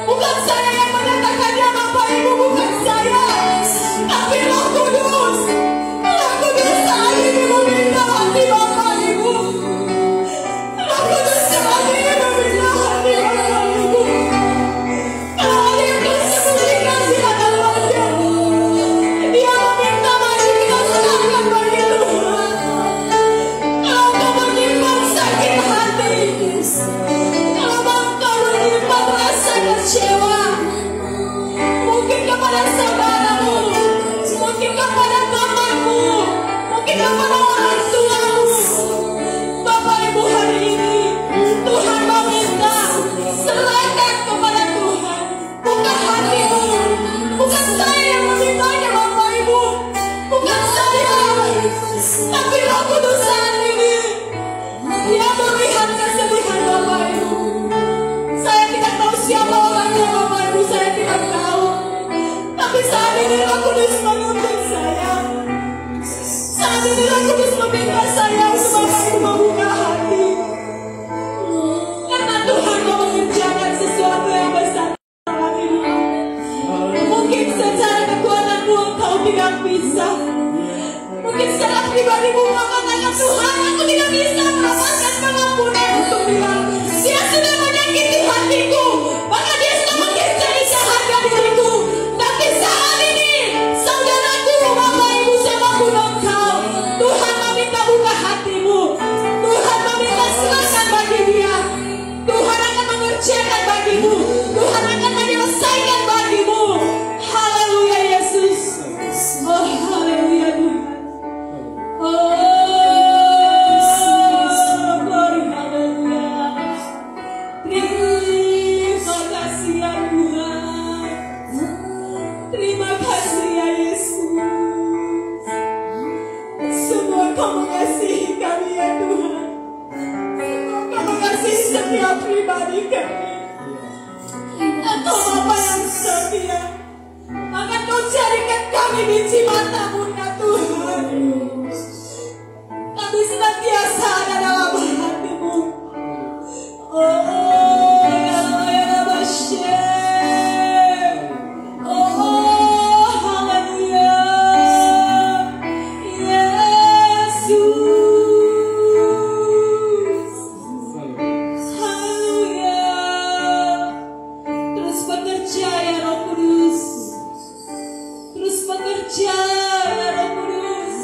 Bukan saya yang menyatakannya Bapak Ibu, bukan saya, tapi Roh Kudus. Roh Kudus saat ini meminta hati Bapak Ibu. Roh Kudus saat ini meminta hati Bapak Ibu. Kalau ada yang tersembunyikan silakan wajah. Dia meminta mari kita serahkan bagi Tuhan. Kalau kau menyimpan sakit hati, kalau kau menyimpan rasa kecewa, mungkin kepada saudaramu, mungkin kepada temanmu, mungkin kepada orang tuamu, Bapak Ibu hari ini Tuhan meminta serahkan kepada Tuhan. Bukan hatimu, bukan saya yang memintanya Bapak Ibu, bukan saya, tapi Roh Kudus saat ini Dia melihat kesedihan Bapak Ibu. Saya tidak tahu siapa orangnya Bapak Ibu, saya tidak tahu. Tapi saat ini Roh Kudus menuntut saya. Saat ini Roh Kudus meminta saya untuk Bapak Ibu membuka hati. Karena Tuhan mau mengerjakan sesuatu yang besar dalam hidupmu. Mungkin secara kekuatanmu engkau tidak bisa. Mungkin secara pribadimu mengatakan Tuhan, aku tidak bisa mendapatkan pengampunan untuk dia. Dia sudah menyakiti hatiku, maka dia sudah menjadi jahatnya diriku. Tapi saat ini, saudaraku, Bapak Ibu, siapapun engkau, Tuhan meminta buka hatimu. Tuhan meminta serahkan bagi dia. Tuhan akan mengerjakan bagimu. Tuhan akan menyelesaikan bagimu. Haleluya Yesus. Oh haleluya Tuhan. Oh glory haleluya. Terima kasih ya Tuhan. Terima kasih ya Yesus. Semua Kau mengasihi kami ya Tuhan. Kau mengasihi setiap pribadi kami. Engkau Bapa yang setia. Akan Kau jadikan kami biji mata-Mu ya Tuhan. Kami senantiasa ada dalam hati-Mu. Oh ya Bashem. Oh haleluya. Yesus. Haleluya. Terus bekerja ya Roh Kudus. Terus bekerja ya Roh Kudus.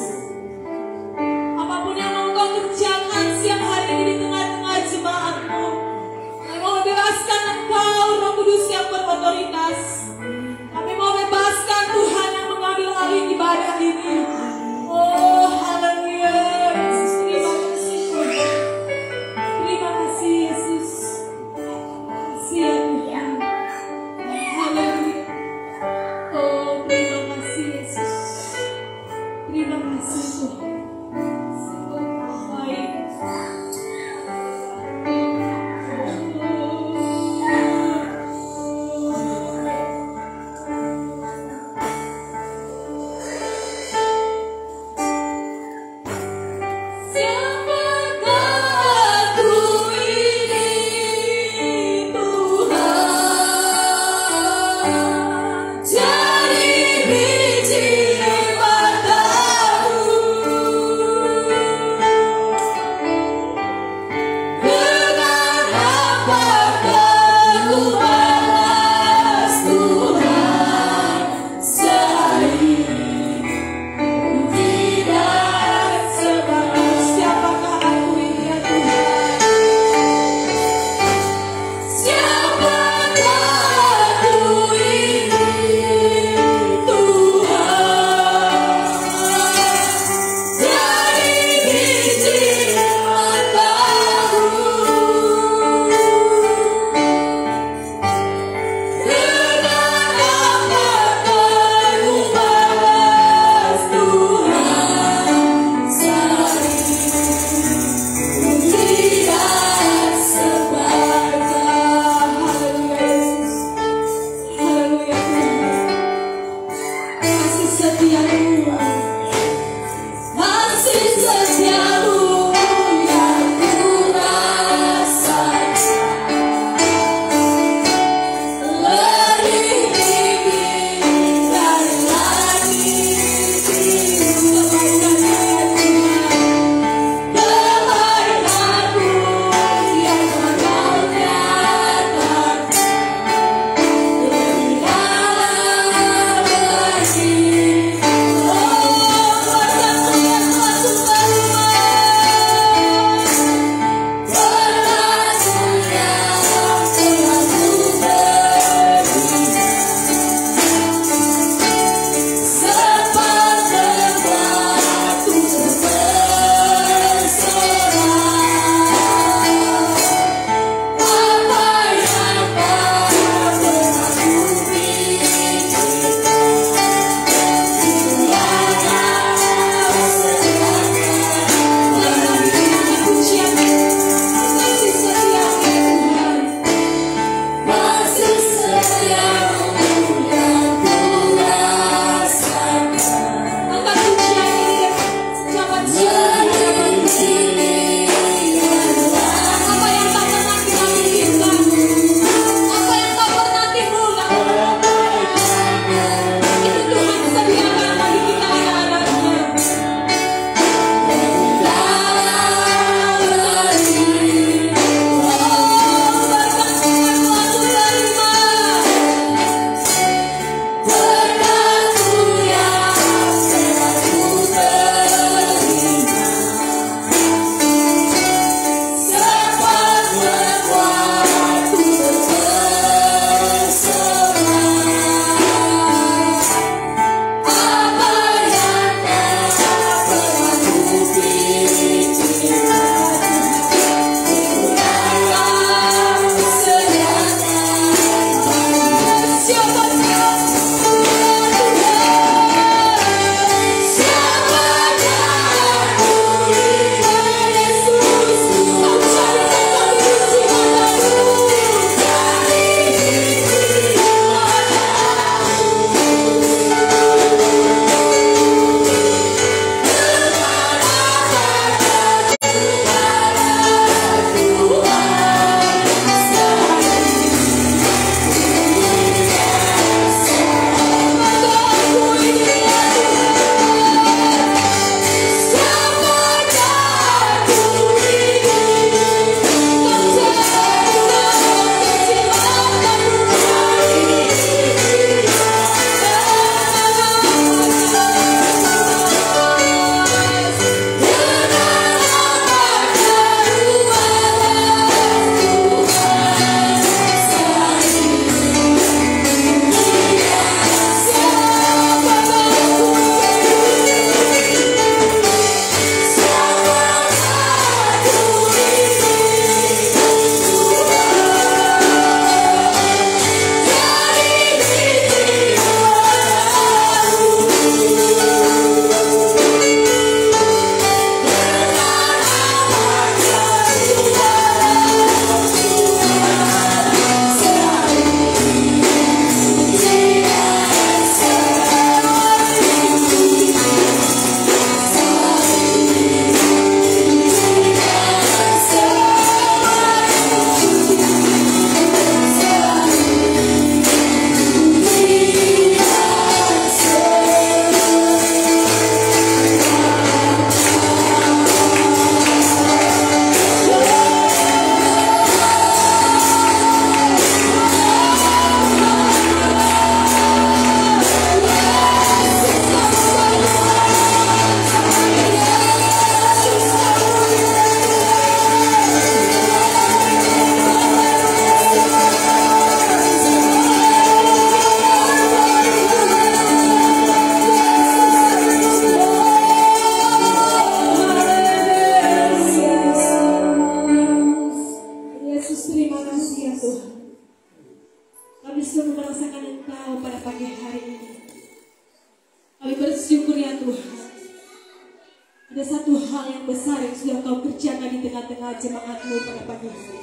menyertakan di tengah-tengah jemaat-Mu pada pagi hari.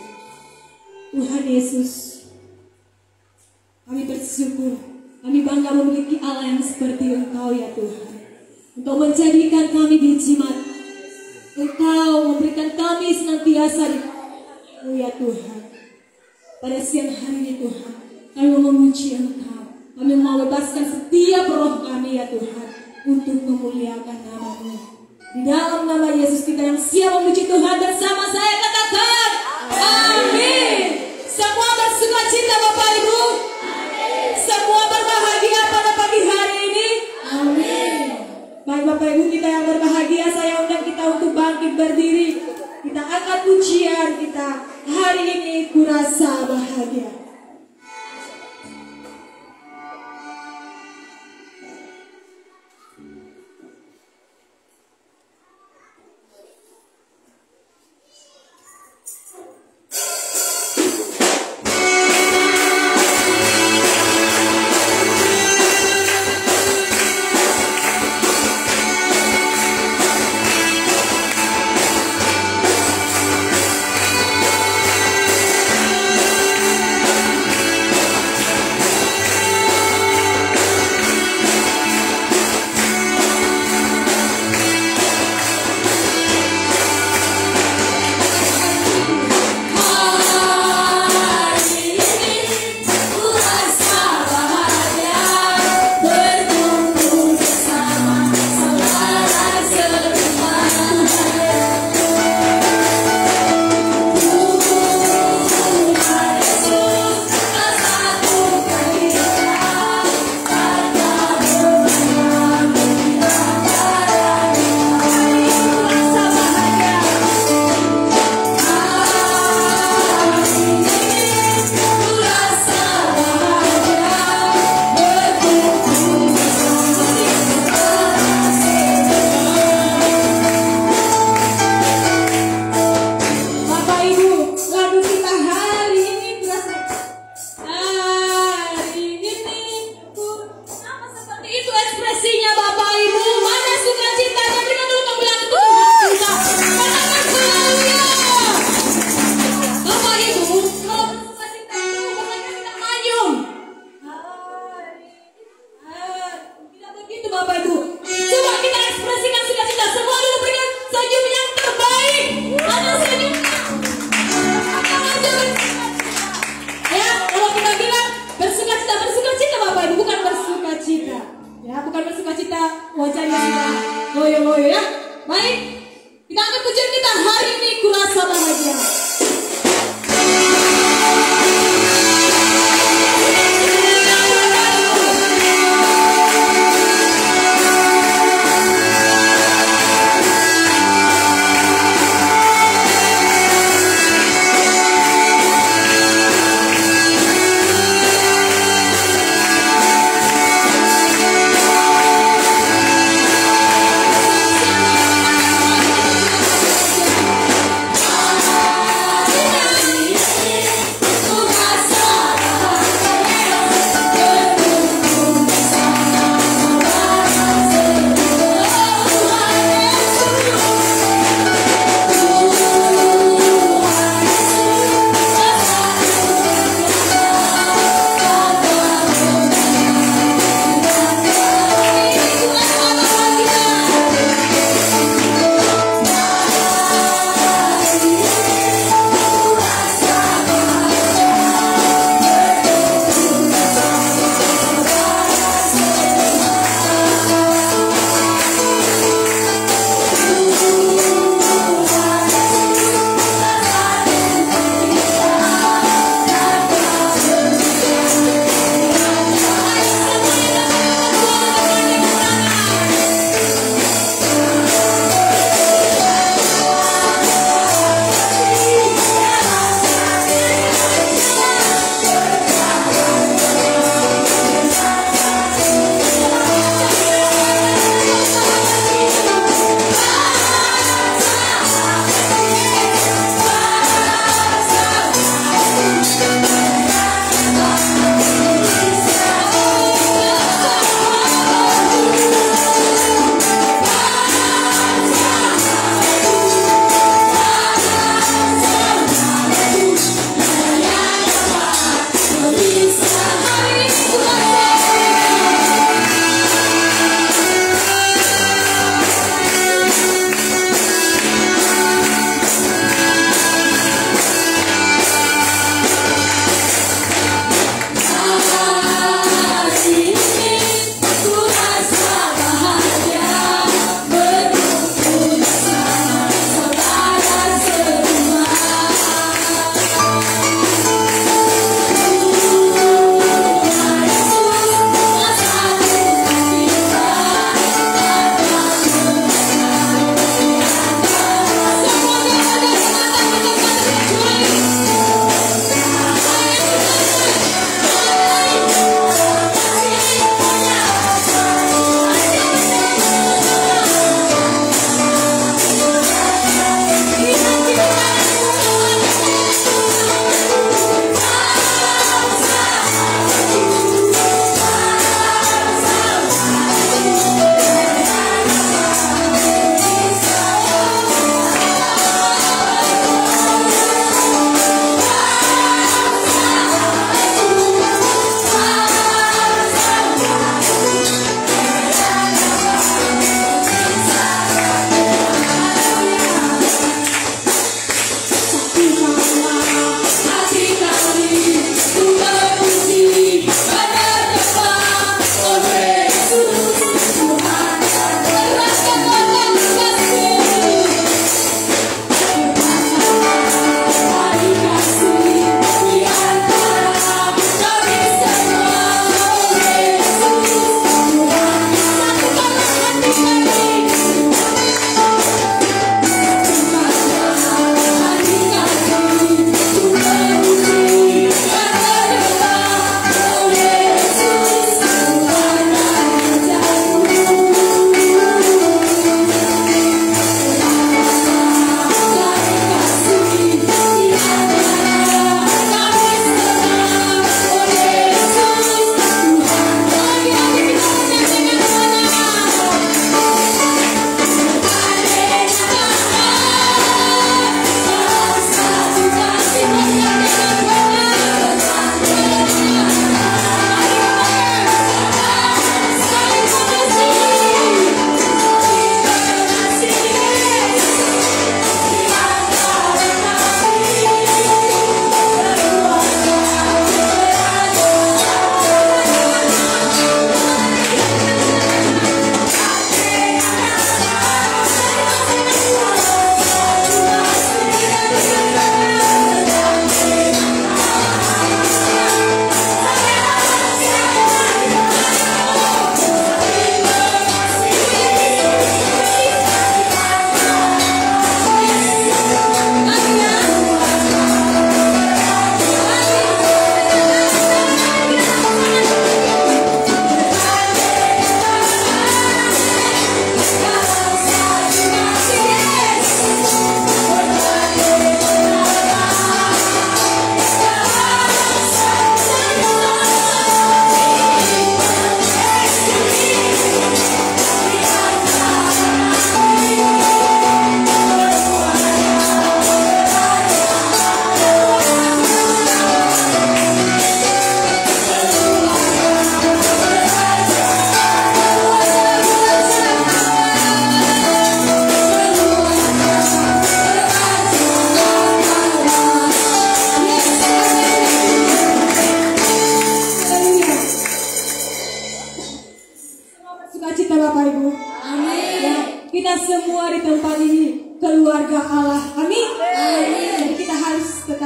Tuhan Yesus, kami bersyukur, kami bangga memiliki Allah yang seperti Engkau ya Tuhan. Untuk menjadikan kami di jimat, Engkau memberikan kami senantiasa ya Tuhan. Pada siang hari ini Tuhan, kami mau memuji Engkau, kami mau bebaskan setiap roh kami ya Tuhan, untuk memuliakan nama-Mu. Di dalam nama Yesus kita yang siap memuji Tuhan bersama saya katakan amin. Semua bersuka cita Bapak Ibu, semua berbahagia pada pagi hari ini, amin. Baik Bapak Ibu kita yang berbahagia, saya undang kita untuk bangkit berdiri. Kita angkat pujian kita hari ini, kurasa bahagia.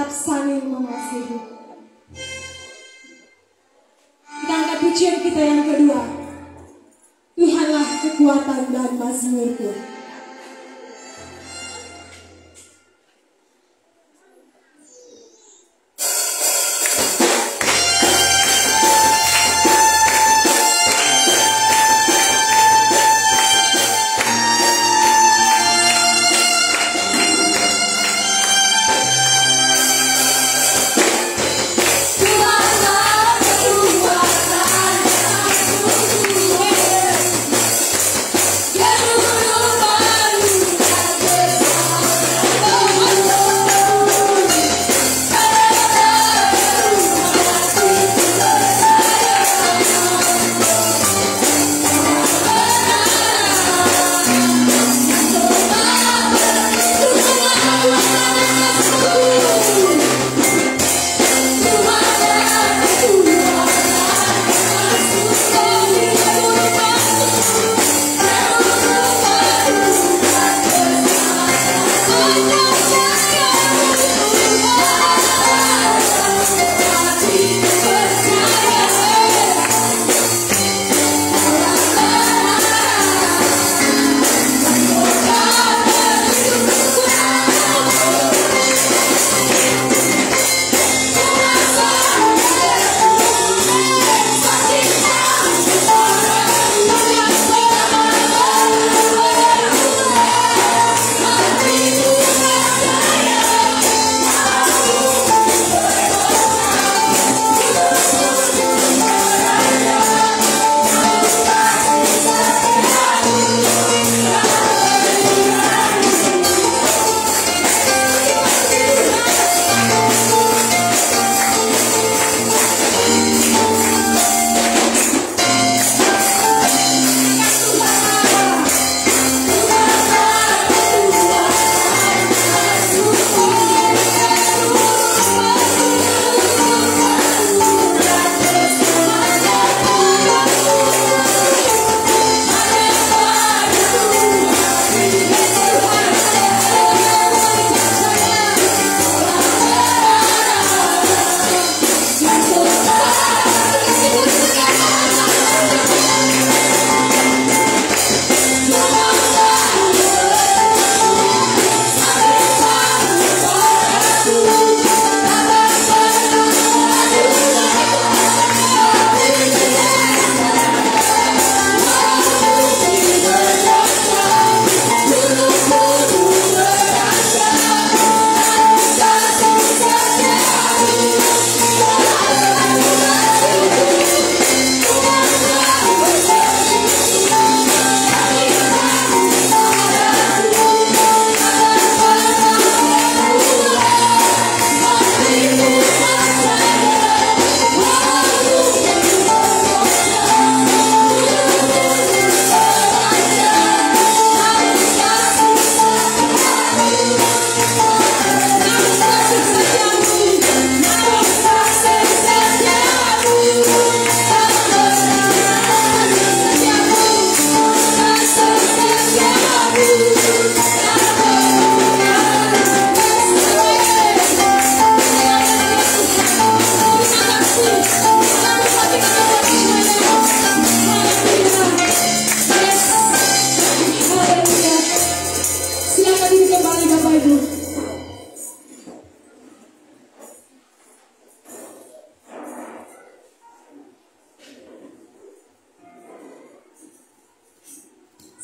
tetap saling mengasihi. Kita angkat pujian kita yang kedua. Tuhanlah kekuatan dan mazmurku.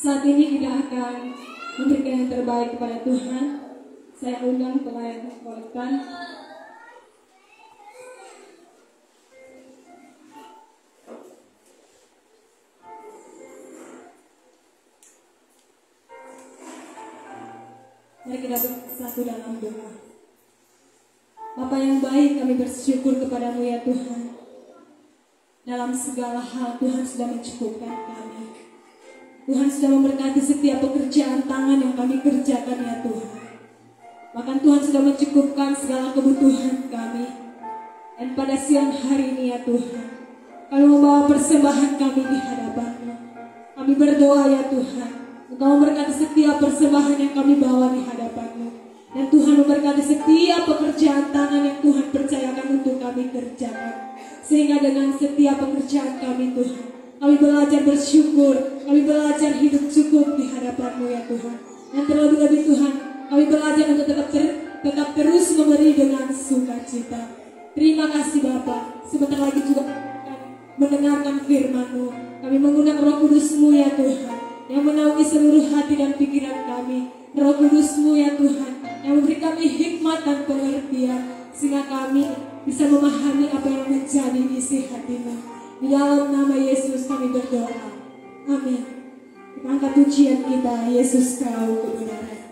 Saat ini kita akan memberikan yang terbaik kepada Tuhan. Saya undang pelayan kolektan. Mari kita bersatu dalam doa. Bapa yang baik, kami bersyukur kepadamu ya Tuhan. Dalam segala hal Tuhan sudah mencukupkan kami. Tuhan sudah memberkati setiap pekerjaan tangan yang kami kerjakan ya Tuhan. Bahkan Tuhan sudah mencukupkan segala kebutuhan kami. Dan pada siang hari ini ya Tuhan, kami membawa persembahan kami di hadapan-Mu. Kami berdoa ya Tuhan, Engkau memberkati setiap persembahan yang kami bawa di hadapan-Mu. Dan Tuhan memberkati setiap pekerjaan tangan yang Tuhan percayakan untuk kami kerjakan. Sehingga dengan setiap pekerjaan kami Tuhan, kami belajar bersyukur, kami belajar hidup cukup di hadapan-Mu ya Tuhan. Dan terlebih lebih Tuhan, kami belajar untuk tetap terus memberi dengan sukacita. Terima kasih Bapa. Sebentar lagi juga mendengarkan firman-Mu. Kami mengundang Roh Kudus-Mu ya Tuhan, yang menaungi seluruh hati dan pikiran kami. Roh Kudus-Mu ya Tuhan, yang memberi kami hikmat dan pengertian, sehingga kami bisa memahami apa yang menjadi isi hati-Mu. Di dalam nama Yesus kami berdoa. Amin. Kita angkat pujian kita, Yesus Kau kebenaran.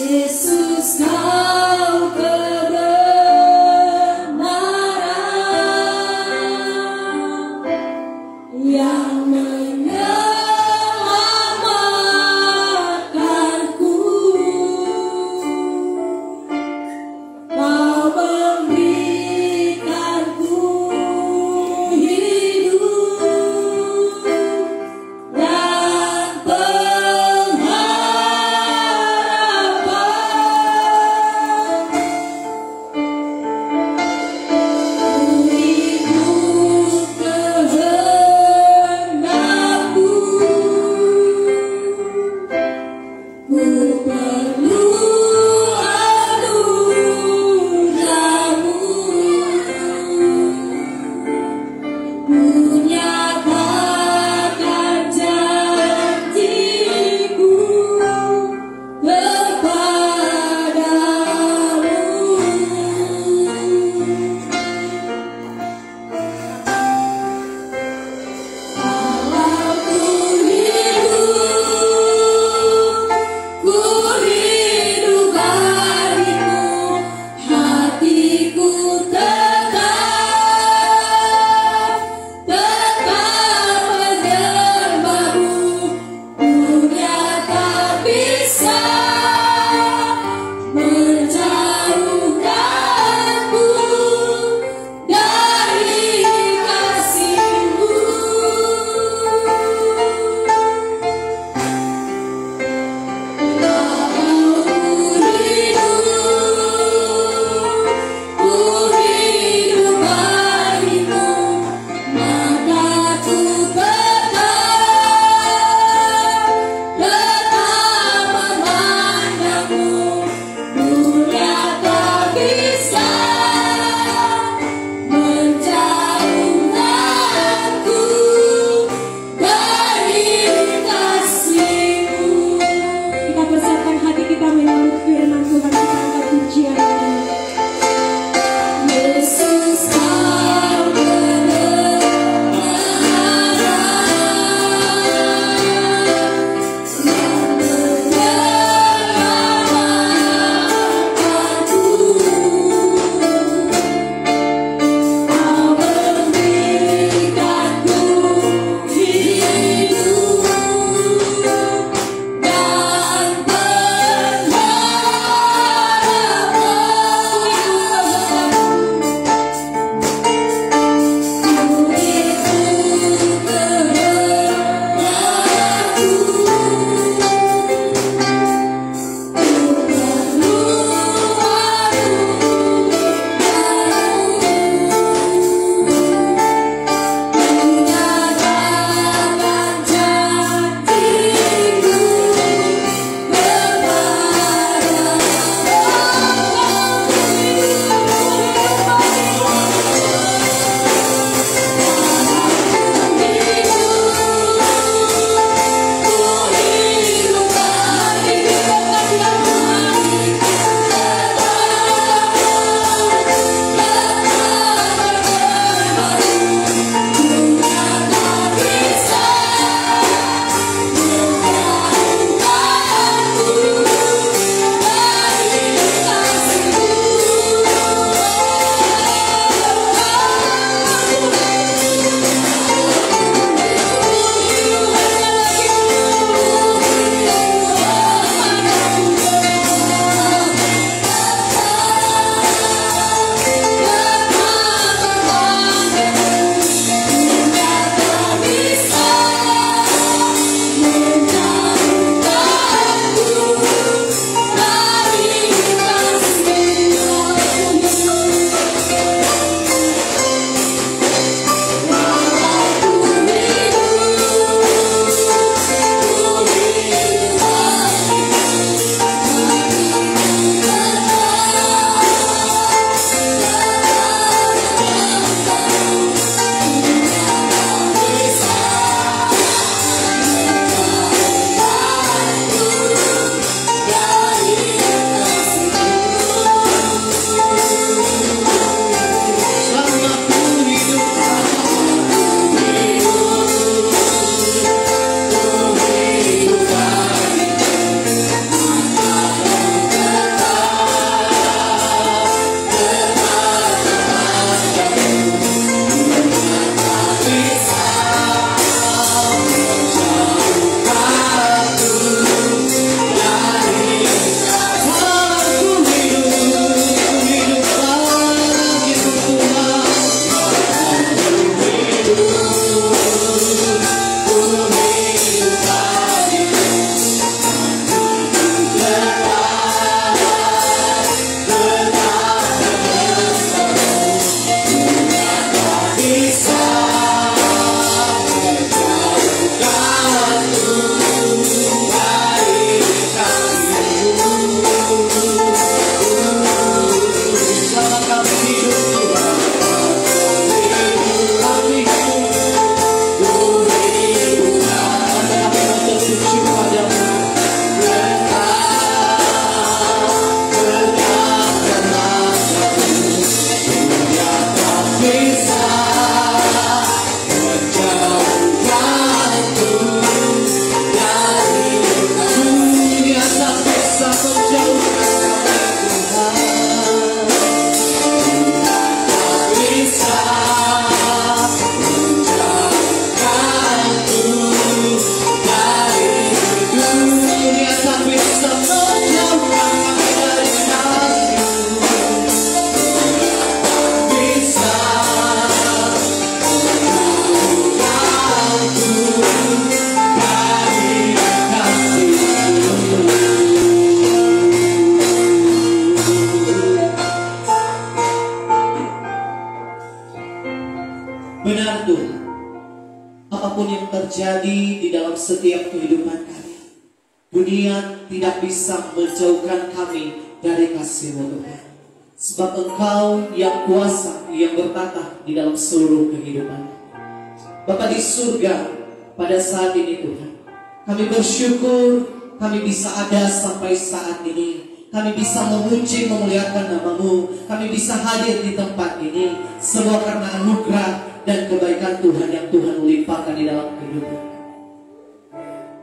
Yesus Kau kebenaran. Benar Tuhan, apapun yang terjadi di dalam setiap kehidupan kami, dunia tidak bisa menjauhkan kami dari kasih-Mu Tuhan. Sebab Engkau yang kuasa, yang bertata di dalam seluruh kehidupan. Bapa di surga, pada saat ini Tuhan, kami bersyukur kami bisa ada sampai saat ini. Kami bisa memuji, memuliakan nama-Mu. Kami bisa hadir di tempat ini. Semua karena anugerah dan kebaikan Tuhan yang Tuhan limpahkan di dalam kehidupan.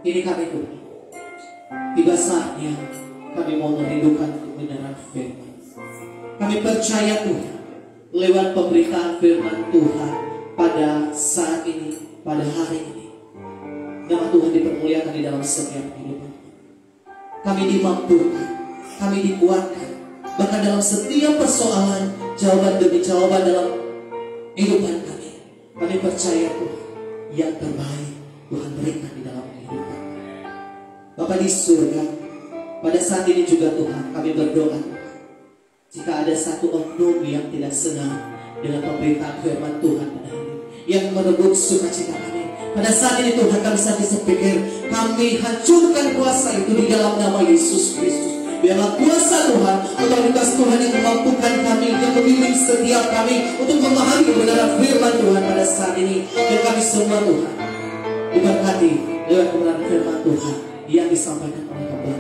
Ini kami Tuhan. Tiba saatnya kami mau merindukan kebenaran firman. Kami percaya Tuhan, lewat pemberitaan firman Tuhan pada saat ini, pada hari ini, nama Tuhan dipermuliakan di dalam setiap kehidupan. Kami dimampukan, kami dikuatkan, bahkan dalam setiap persoalan, jawaban demi jawaban dalam kehidupan kami. Kami percaya Tuhan, yang terbaik Tuhan berikan di dalam kehidupan. Bapa di surga, pada saat ini juga Tuhan, kami berdoa, jika ada satu oknum yang tidak senang dengan pemberitaan firman Tuhan pada hari ini, yang merebut sukacita kami, pada saat ini Tuhan kami saat berpikir, kami hancurkan kuasa itu di dalam nama Yesus Kristus. Biarlah kuasa Tuhan, otoritas Tuhan yang memampukan kami, yang membimbing setiap kami untuk memahami kebenaran firman Tuhan pada saat ini. Dan kami semua Tuhan diberkati lewat kebenaran firman Tuhan yang disampaikan oleh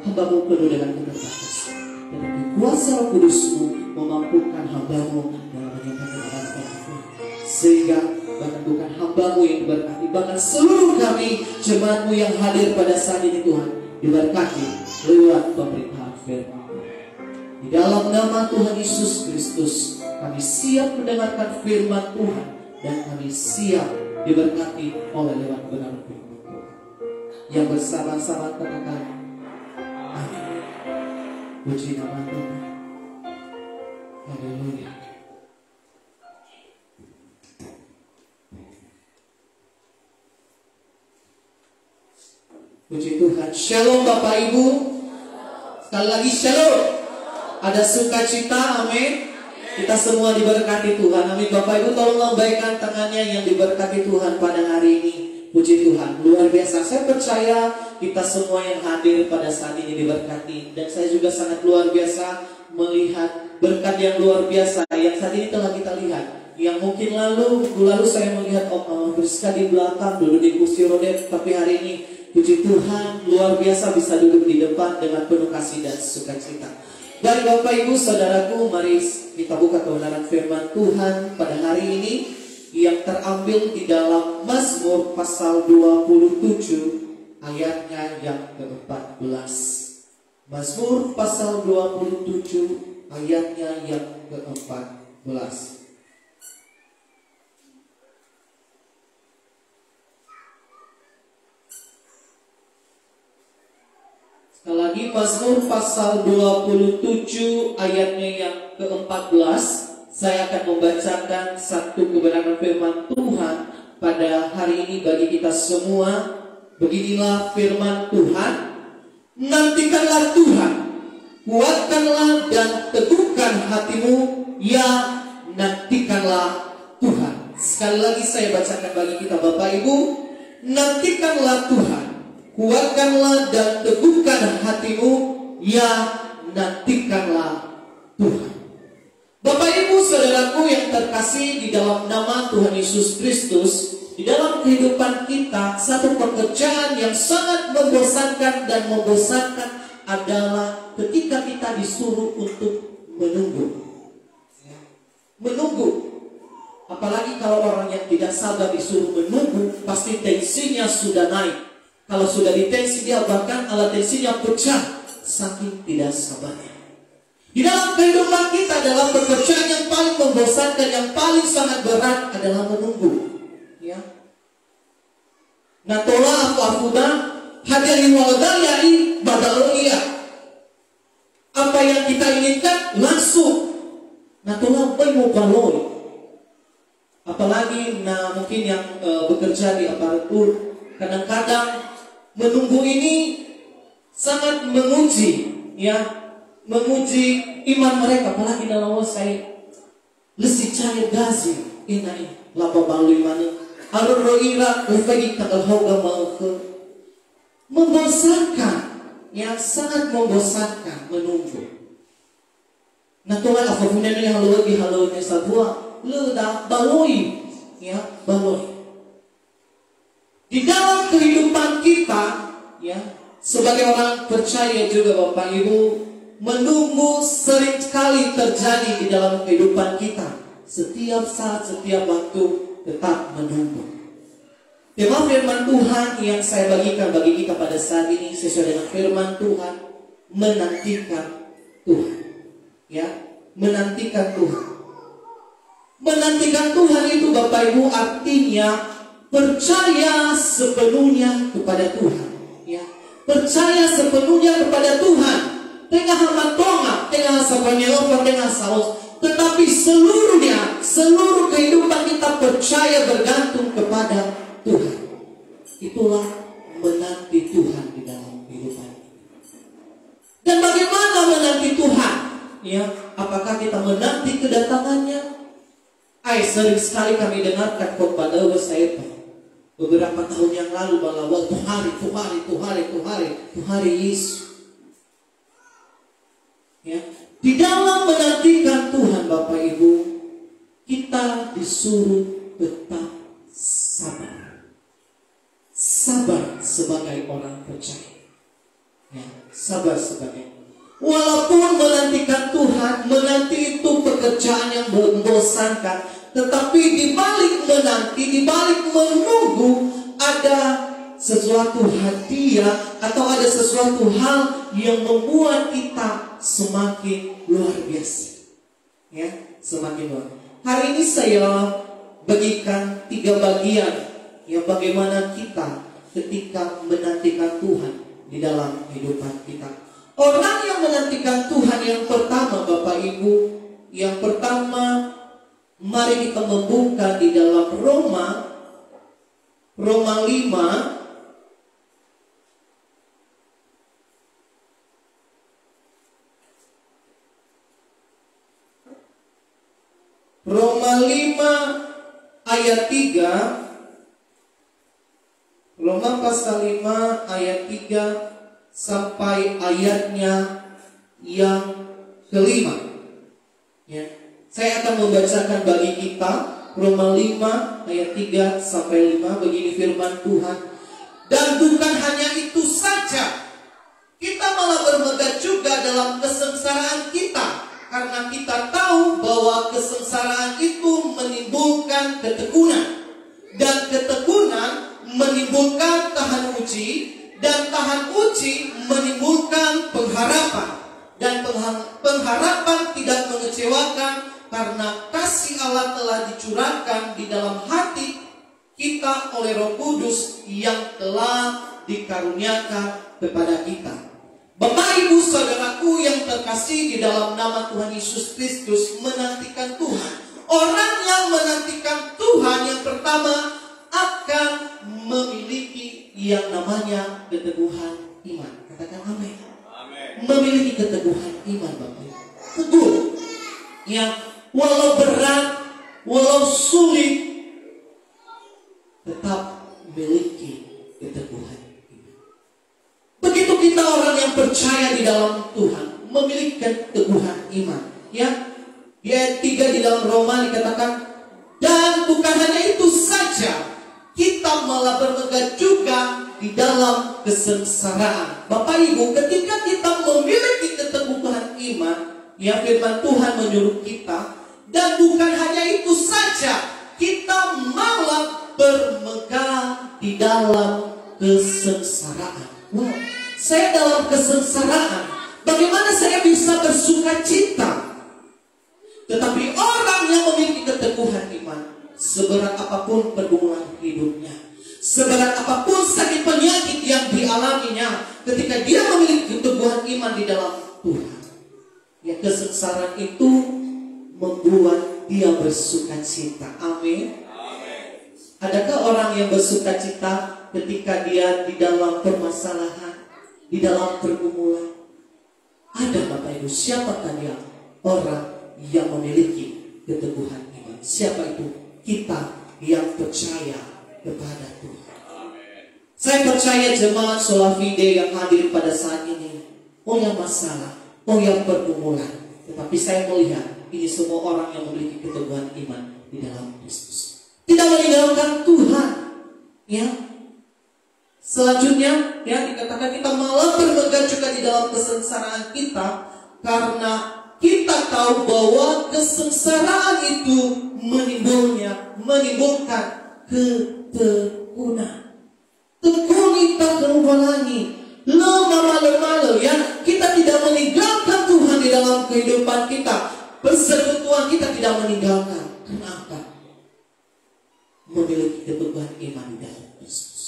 hamba-Mu penuh dengan keterbatasan. Dan kuasa Roh Kudus-Mu memampukan hamba-Mu dalam menyampaikan kebenaran firman. Sehingga bahkan bukan hamba-Mu yang diberkati, bahkan seluruh kami jemaat-Mu yang hadir pada saat ini Tuhan diberkati lewat pemberitaan firman. Di dalam nama Tuhan Yesus Kristus, kami siap mendengarkan firman Tuhan dan kami siap diberkati oleh lewat kebenaran firman Tuhan. Yang bersama-sama katakan amin. Puji nama Tuhan. Haleluya. Puji Tuhan. Shalom Bapak Ibu. Sekali lagi shalom. Ada sukacita, amin. Kita semua diberkati Tuhan, amin. Bapak Ibu tolong lambaikan tangannya yang diberkati Tuhan pada hari ini. Puji Tuhan, luar biasa. Saya percaya kita semua yang hadir pada saat ini diberkati. Dan saya juga sangat luar biasa melihat berkat yang luar biasa yang saat ini telah kita lihat. Yang mungkin lalu saya melihat Friska di belakang duduk di kursi roda, tapi hari ini puji Tuhan, luar biasa bisa duduk di depan dengan penuh kasih dan sukacita. Baik Bapak Ibu Saudaraku, mari kita buka kebenaran firman Tuhan pada hari ini yang terambil di dalam Mazmur pasal 27 ayatnya yang ke-14. Mazmur pasal 27 ayatnya yang ke-14. Sekali lagi Mazmur pasal 27 ayatnya yang ke-14. Saya akan membacakan satu kebenaran firman Tuhan pada hari ini bagi kita semua. Beginilah firman Tuhan. Nantikanlah Tuhan, kuatkanlah dan teguhkan hatimu, ya nantikanlah Tuhan. Sekali lagi saya bacakan bagi kita Bapak Ibu. Nantikanlah Tuhan, kuatkanlah dan teguhkan hatimu, ya nantikanlah Tuhan. Bapak Ibu saudaraku yang terkasih di dalam nama Tuhan Yesus Kristus, di dalam kehidupan kita satu pekerjaan yang sangat membosankan dan membosankan adalah ketika kita disuruh untuk menunggu. Menunggu. Apalagi kalau orang yang tidak sabar disuruh menunggu, pasti tensinya sudah naik. Kalau sudah ditensi dia bahkan alat tensinya pecah saking tidak sabarnya. Di dalam kehidupan kita dalam pekerjaan yang paling membosankan, yang paling sangat berat adalah menunggu. Ya. Natola afuda hadari waladayai badaloia. Apa yang kita inginkan langsung. Natola bayu baloi. Apalagi mungkin yang bekerja di aparatur, kadang-kadang menunggu ini sangat menguji, ya, menguji iman mereka. Apalagi dalam saya lesi cahaya gazi inai laba balui mana arur roira lefagi takal hoga maafkan, membosankan, yang sangat membosankan menunggu. Nah Tuhan apapun yang halu di halunya sabua leda baloi, ya baloi. Di dalam kehidupan kita, ya, sebagai orang percaya juga Bapak Ibu, menunggu sering sekali terjadi di dalam kehidupan kita. Setiap saat, setiap waktu tetap menunggu. Tema firman Tuhan yang saya bagikan bagi kita pada saat ini sesuai dengan firman Tuhan, menantikan Tuhan. Ya, menantikan Tuhan. Menantikan Tuhan itu Bapak Ibu artinya percaya sepenuhnya kepada Tuhan. Ya, percaya sepenuhnya kepada Tuhan. Tengah hamantonga, tengah sabanyaopa, tengah saus, tetapi seluruhnya, seluruh kehidupan kita percaya bergantung kepada Tuhan. Itulah menanti Tuhan di dalam kehidupan. Dan bagaimana menanti Tuhan? Ya, apakah kita menanti kedatangannya? Sering sekali kami dengarkan khotbah saya beberapa tahun yang lalu bahwa Tuhari Yesus. Ya, di dalam menantikan Tuhan Bapak Ibu, kita disuruh tetap sabar. Sabar sebagai orang percaya. Ya, sabar sebagai. Walaupun menantikan Tuhan, menanti itu pekerjaan yang membosankan, tetapi di balik menanti, di balik menunggu ada sesuatu hadiah atau ada sesuatu hal yang membuat kita semakin luar biasa. Ya, semakin luar. Hari ini saya bagikan 3 bagian yang bagaimana kita ketika menantikan Tuhan di dalam kehidupan kita. Orang yang menantikan Tuhan yang pertama Bapak Ibu, yang pertama mari kita membuka di dalam Roma 5 ayat 3. Roma pasal 5 ayat 3 sampai ayatnya yang kelima. Ya. Saya akan membacakan bagi kita Roma 5 ayat 3 sampai 5. Begini firman Tuhan. Dan bukan hanya itu saja, kita malah bermegah juga dalam kesengsaraan kita, karena kita tahu bahwa kesengsaraan itu menimbulkan ketekunan, dan ketekunan menimbulkan tahan uji, dan tahan uji menimbulkan pengharapan. Dan pengharapan tidak mengecewakan, karena kasih Allah telah dicurahkan di dalam hati kita oleh Roh Kudus yang telah dikaruniakan kepada kita. Bapak Ibu saudaraku yang terkasih di dalam nama Tuhan Yesus Kristus, menantikan Tuhan. Orang yang menantikan Tuhan yang pertama akan memiliki yang namanya keteguhan iman. Katakan amin. Memiliki keteguhan iman Bapak Ibu. Teguh. Yang walau berat, walau sulit, tetap memiliki keteguhan iman. Begitu kita orang yang percaya di dalam Tuhan, memiliki keteguhan iman. Ya, di ayat 3 di dalam Roma dikatakan, dan bukan hanya itu saja, kita malah bermegah juga di dalam kesengsaraan. Bapak Ibu, ketika kita memiliki keteguhan iman, ya firman Tuhan menyuruh kita, dan bukan hanya itu saja, kita malah bermegah di dalam kesengsaraan. Wow, saya dalam kesengsaraan, bagaimana saya bisa bersuka cita? Tetapi orang yang memiliki keteguhan iman, seberat apapun pergumulan hidupnya, seberat apapun sakit penyakit yang dialaminya, ketika dia memiliki keteguhan iman di dalam Tuhan, ya kesengsaraan itu membuat dia bersuka cita. Amin. Adakah orang yang bersuka cita ketika dia di dalam permasalahan, di dalam pergumulan? Ada Bapak Ibu. Siapakah dia? Orang yang memiliki keteguhan iman. Siapa itu? Kita yang percaya kepada Tuhan. Saya percaya jemaat Solafide yang hadir pada saat ini, oh yang masalah, oh yang pergumulan, tetapi saya melihat ini semua orang yang memiliki keteguhan iman di dalam Kristus, tidak meninggalkan Tuhan. Ya, selanjutnya ya dikatakan kita malah bermegah juga di dalam kesengsaraan kita, karena kita tahu bahwa kesengsaraan itu menimbulkan ketekunan. Tekuni tak terubalangi, lemah ya. Kita tidak meninggalkan Tuhan di dalam kehidupan kita. Persekutuan kita tidak meninggalkan. Kenapa? Memiliki keteguhan iman di dalam Kristus.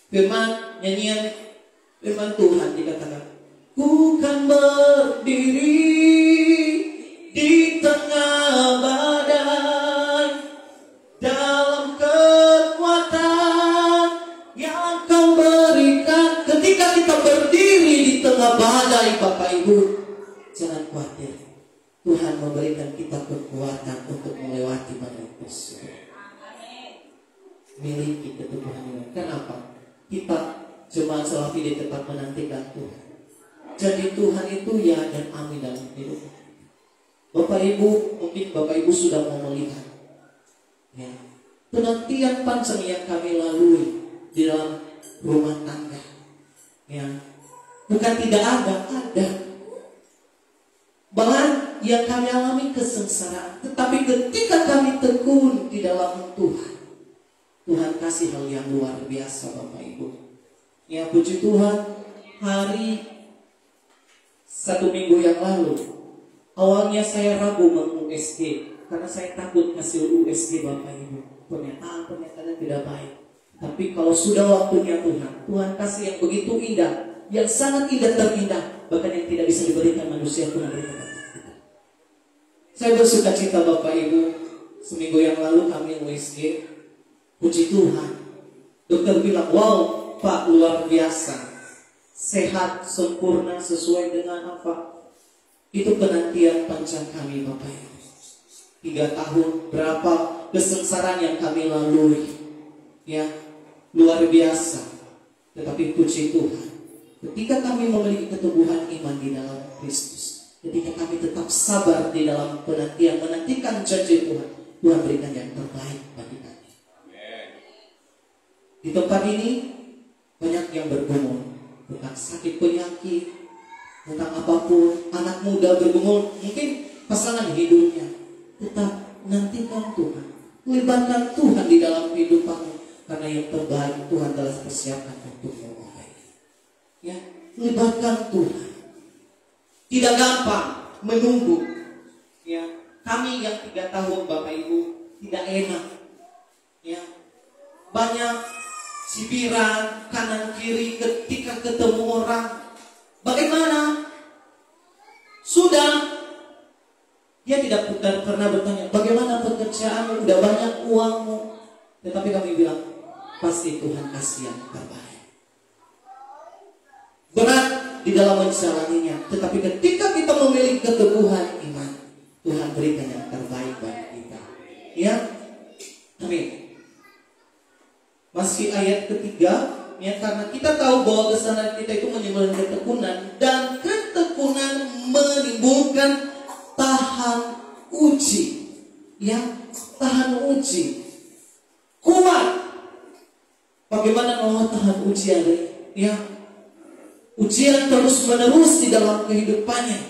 Firman nyanyian firman Tuhan dikatakan, ku kan berdiri di tengah badai dalam kekuatan yang kau berikan. Ketika kita berdiri di tengah badai Bapak Ibu, jangan khawatir, Tuhan memberikan kita kekuatan untuk melewati badai tersebut. Miliki keteguhan iman. Kenapa? Kita jemaat Solafide tetap menantikan Tuhan. Jadi Tuhan itu ya dan amin dalam hidup. Bapak Ibu, mungkin Bapak Ibu sudah mau melihat ya, penantian panjang yang kami lalui di dalam rumah tangga. Ya, bukan tidak ada. Bahkan yang kami alami kesengsaraan, tetapi ketika kami tekun di dalam Tuhan, Tuhan kasih hal yang luar biasa Bapak Ibu. Ya puji Tuhan, hari 1 minggu yang lalu, awalnya saya ragu meng-USG karena saya takut hasil USG Bapak Ibu. Pernyataan tidak baik. Tapi kalau sudah waktunya Tuhan kasih yang begitu indah, yang sangat indah terindah, bahkan yang tidak bisa diberikan manusia pun berikan. Saya bersuka cita Bapak Ibu, seminggu yang lalu kami USG, puji Tuhan. Dokter bilang, wow Pak luar biasa. Sehat, sempurna, sesuai dengan apa? Itu penantian panjang kami Bapak Ibu. 3 tahun, berapa kesengsaraan yang kami lalui. Ya, luar biasa. Tetapi puji Tuhan, ketika kami memiliki keteguhan iman di dalam Kristus, ketika kami tetap sabar di dalam penantian, menantikan janji Tuhan, Tuhan berikan yang terbaik bagi kami. Di tempat ini, banyak yang bergumul tentang sakit penyakit, tentang apapun, anak muda bergumul, mungkin pasangan hidupnya. Tetap nantikan Tuhan, libatkan Tuhan di dalam kehidupanmu, karena yang terbaik Tuhan telah persiapkan untukmu. Ya, libatkan Tuhan. Tidak gampang menunggu. Ya, kami yang 3 tahun Bapak Ibu tidak enak. Ya, banyak cibiran kanan kiri ketika ketemu orang. Bagaimana? Sudah. Dia tidak pernah bertanya, bagaimana pekerjaanmu, udah banyak uangmu. Tetapi kami bilang, pasti Tuhan kasih yang terbaik. Berat di dalam menjalaninya, tetapi ketika kita memiliki keteguhan iman, Tuhan berikan yang terbaik bagi kita. Ya, amin. Masih ayat ketiga, ya, karena kita tahu bahwa kesalahan kita itu menimbulkan ketekunan, dan ketekunan menimbulkan tahan uji. Ya, tahan uji. Kuat. Bagaimana mau tahan ujian? Ya, ujian terus menerus di dalam kehidupannya.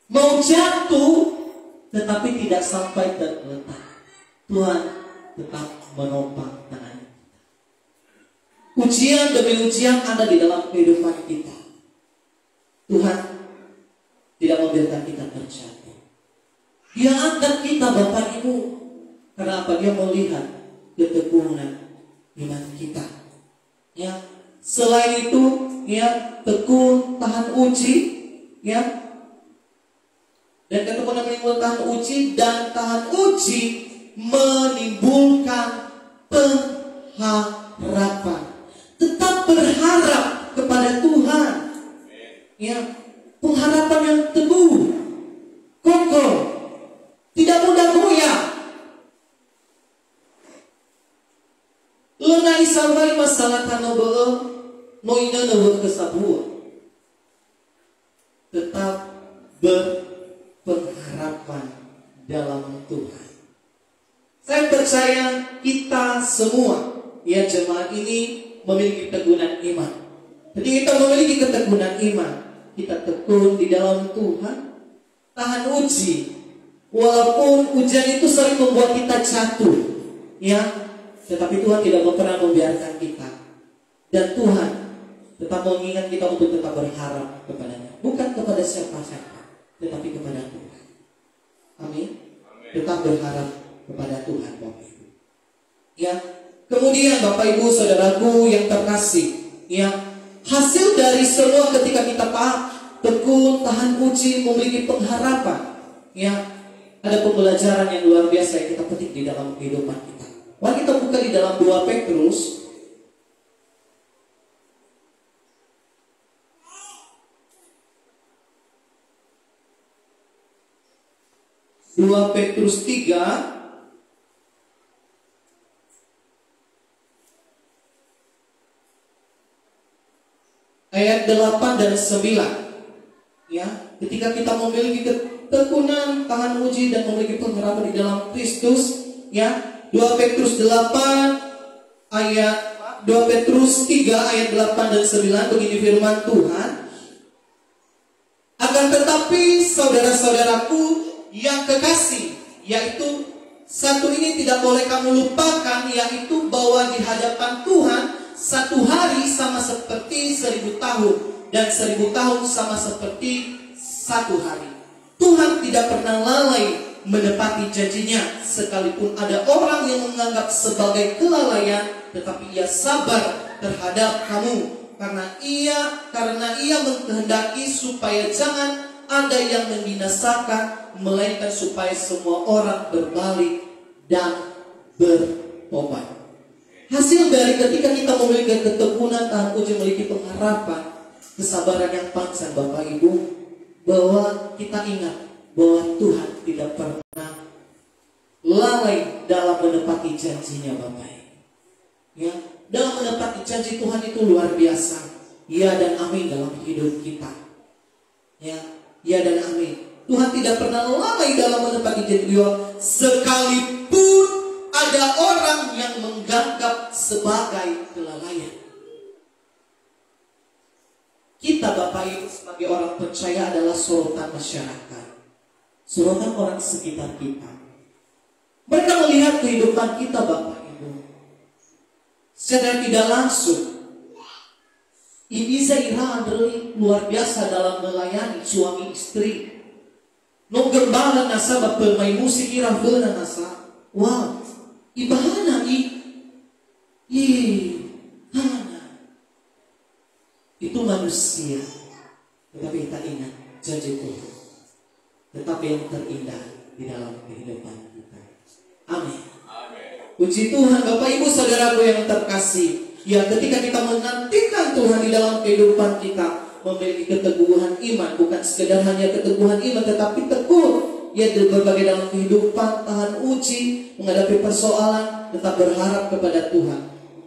Mau jatuh, tetapi tidak sampai terletak. Tuhan tetap menopang tangan. Ujian demi ujian ada di dalam kehidupan kita. Tuhan tidak membiarkan kita terjatuh. Dia angkat kita, Bapak Ibu. Karena apa? Dia melihat keteguhan iman kita. Ya, selain itu, ya, tekun, tahan uji, ya. Dan ketekunan menimbulkan tahan uji, dan tahan uji menimbulkan pengharapan. Tetap berharap kepada Tuhan. Ya, pengharapan yang teguh, kokoh, tidak mudah goyah. Lenai sampai masalah tanobel, noina nabel kesabuan. Tetap berpengharapan dalam Tuhan. Saya percaya kita semua, ya, jemaat ini memiliki keteguhan iman. Jadi kita memiliki keteguhan iman. Kita tekun di dalam Tuhan, tahan uji. Walaupun ujian itu sering membuat kita jatuh, ya, tetapi Tuhan tidak pernah membiarkan kita. Dan Tuhan tetap mengingat kita untuk tetap berharap kepadanya. Bukan kepada siapa-siapa, tetapi kepada Tuhan. Amin. Tetap berharap kepada Tuhan, Bapak Ibu. Ya, kemudian Bapak Ibu saudaraku yang terkasih, ya, hasil dari semua ketika kita tekun, tahan uji, memiliki pengharapan, ya, ada pembelajaran yang luar biasa yang kita petik di dalam kehidupan kita. Mari kita buka di dalam 2 Petrus. Petrus 3 ayat 8 dan 9. Ya, ketika kita memiliki ketekunan, tahan uji, dan memiliki pengharapan di dalam Kristus, ya, 2 Petrus 3 ayat 8 dan 9, begini firman Tuhan. Akan tetapi saudara-saudaraku yang kekasih, yaitu satu ini tidak boleh kamu lupakan, yaitu bahwa di hadapan Tuhan satu hari sama seperti 1000 tahun, dan 1000 tahun sama seperti satu hari. Tuhan tidak pernah lalai menepati janjinya, sekalipun ada orang yang menganggap sebagai kelalaian, tetapi ia sabar terhadap kamu, karena ia mengkehendaki supaya jangan ada yang membinasakan, melainkan supaya semua orang berbalik dan bertobat. Hasil dari ketika kita memiliki ketekunan, tahan uji, memiliki pengharapan, kesabaran yang panjang, Bapak Ibu, bahwa kita ingat bahwa Tuhan tidak pernah lalai dalam menepati janjinya, Bapak Ibu. Ya, dalam menepati janji Tuhan itu luar biasa. Ya dan amin dalam hidup kita. Ya, ya dan amin. Tuhan tidak pernah lalai dalam menepati janji Dia, sekalipun ada orang yang menganggap sebagai kelalaian. Kita, Bapak Ibu, sebagai orang percaya adalah sorotan masyarakat, sorotan orang sekitar kita. Mereka melihat kehidupan kita, Bapak Ibu, secara tidak langsung. Ini Zaira Andrei luar biasa dalam melayani suami istri. No gembala nasa bapelmay musik irafela nasa. Wow, ibahana hana. Itu manusia manusia. Tetapi kita ingat janji Tuhan. Tetapi yang terindah di dalam kehidupan kita. Amin. Puji Tuhan, Bapak Ibu Saudaraku yang terkasih. Ya, ketika kita menantikan Tuhan di dalam kehidupan kita, memiliki keteguhan iman, bukan sekedar hanya keteguhan iman, tetapi teguh, ya, berbagai dalam kehidupan, tahan uji, menghadapi persoalan, tetap berharap kepada Tuhan,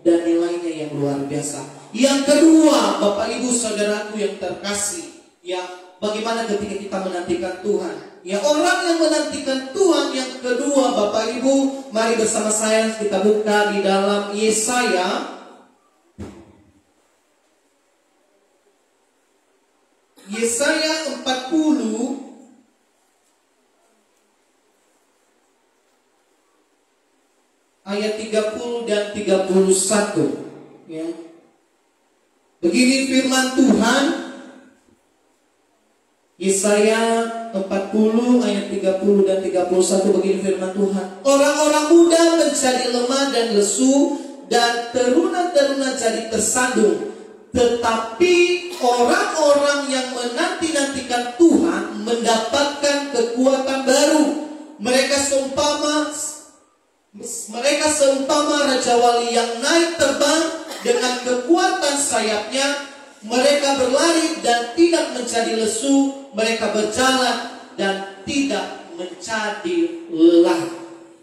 dan nilainya yang luar biasa. Yang kedua, Bapak Ibu Saudaraku yang terkasih, ya, bagaimana ketika kita menantikan Tuhan? Ya, orang yang menantikan Tuhan yang kedua, Bapak Ibu, mari bersama saya kita buka di dalam Yesaya. Yesaya 40 ayat 30 dan 31. Ya. Begini firman Tuhan. Yesaya 40 ayat 30 dan 31, begini firman Tuhan. Orang-orang muda menjadi lemah dan lesu, dan teruna-teruna jadi tersandung. Tetapi orang-orang yang menanti-nantikan Tuhan mendapatkan kekuatan baru. Mereka seumpama Raja Wali yang naik terbang dengan kekuatan sayapnya. Mereka berlari dan tidak menjadi lesu. Mereka berjalan dan tidak menjadi lelah.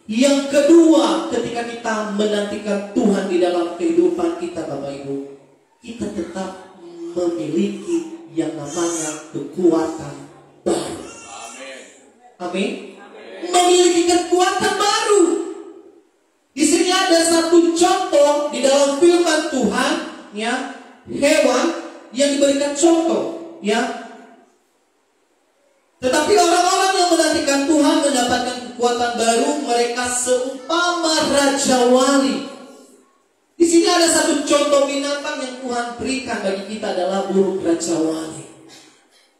Yang kedua, ketika kita menantikan Tuhan di dalam kehidupan kita, Bapak Ibu, kita tetap memiliki yang namanya kekuatan baru. Amin. Memiliki kekuatan baru. Di sini ada satu contoh di dalam firman Tuhan, ya, hewan yang diberikan contoh, ya. Tetapi orang-orang yang menantikan Tuhan mendapatkan kekuatan baru. Mereka seumpama Raja Wali. Di sini ada satu contoh binatang yang Tuhan berikan bagi kita adalah burung Raja Wali.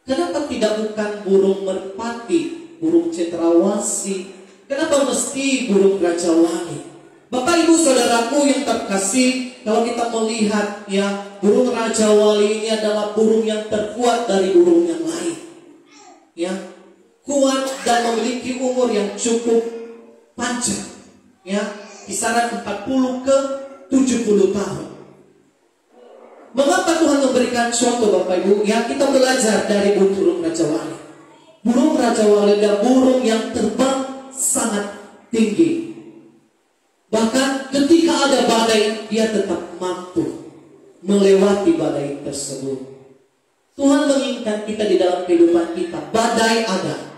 Kenapa tidak bukan burung merpati, burung cendrawasih? Kenapa mesti burung Raja Wali? Bapak Ibu Saudaraku yang terkasih, kalau kita melihat, ya, burung Raja Wali ini adalah burung yang terkuat dari burung yang lain. Ya, kuat dan memiliki umur yang cukup panjang. Ya, kisaran 40 ke 70 tahun. Mengapa Tuhan memberikan contoh, Bapak Ibu? Ya, kita belajar dari burung Raja Wali. Burung Raja Wali adalah burung yang terbang sangat tinggi. Bahkan ketika ada badai, dia tetap mampu melewati badai tersebut. Tuhan menginginkan kita di dalam kehidupan kita. Badai ada,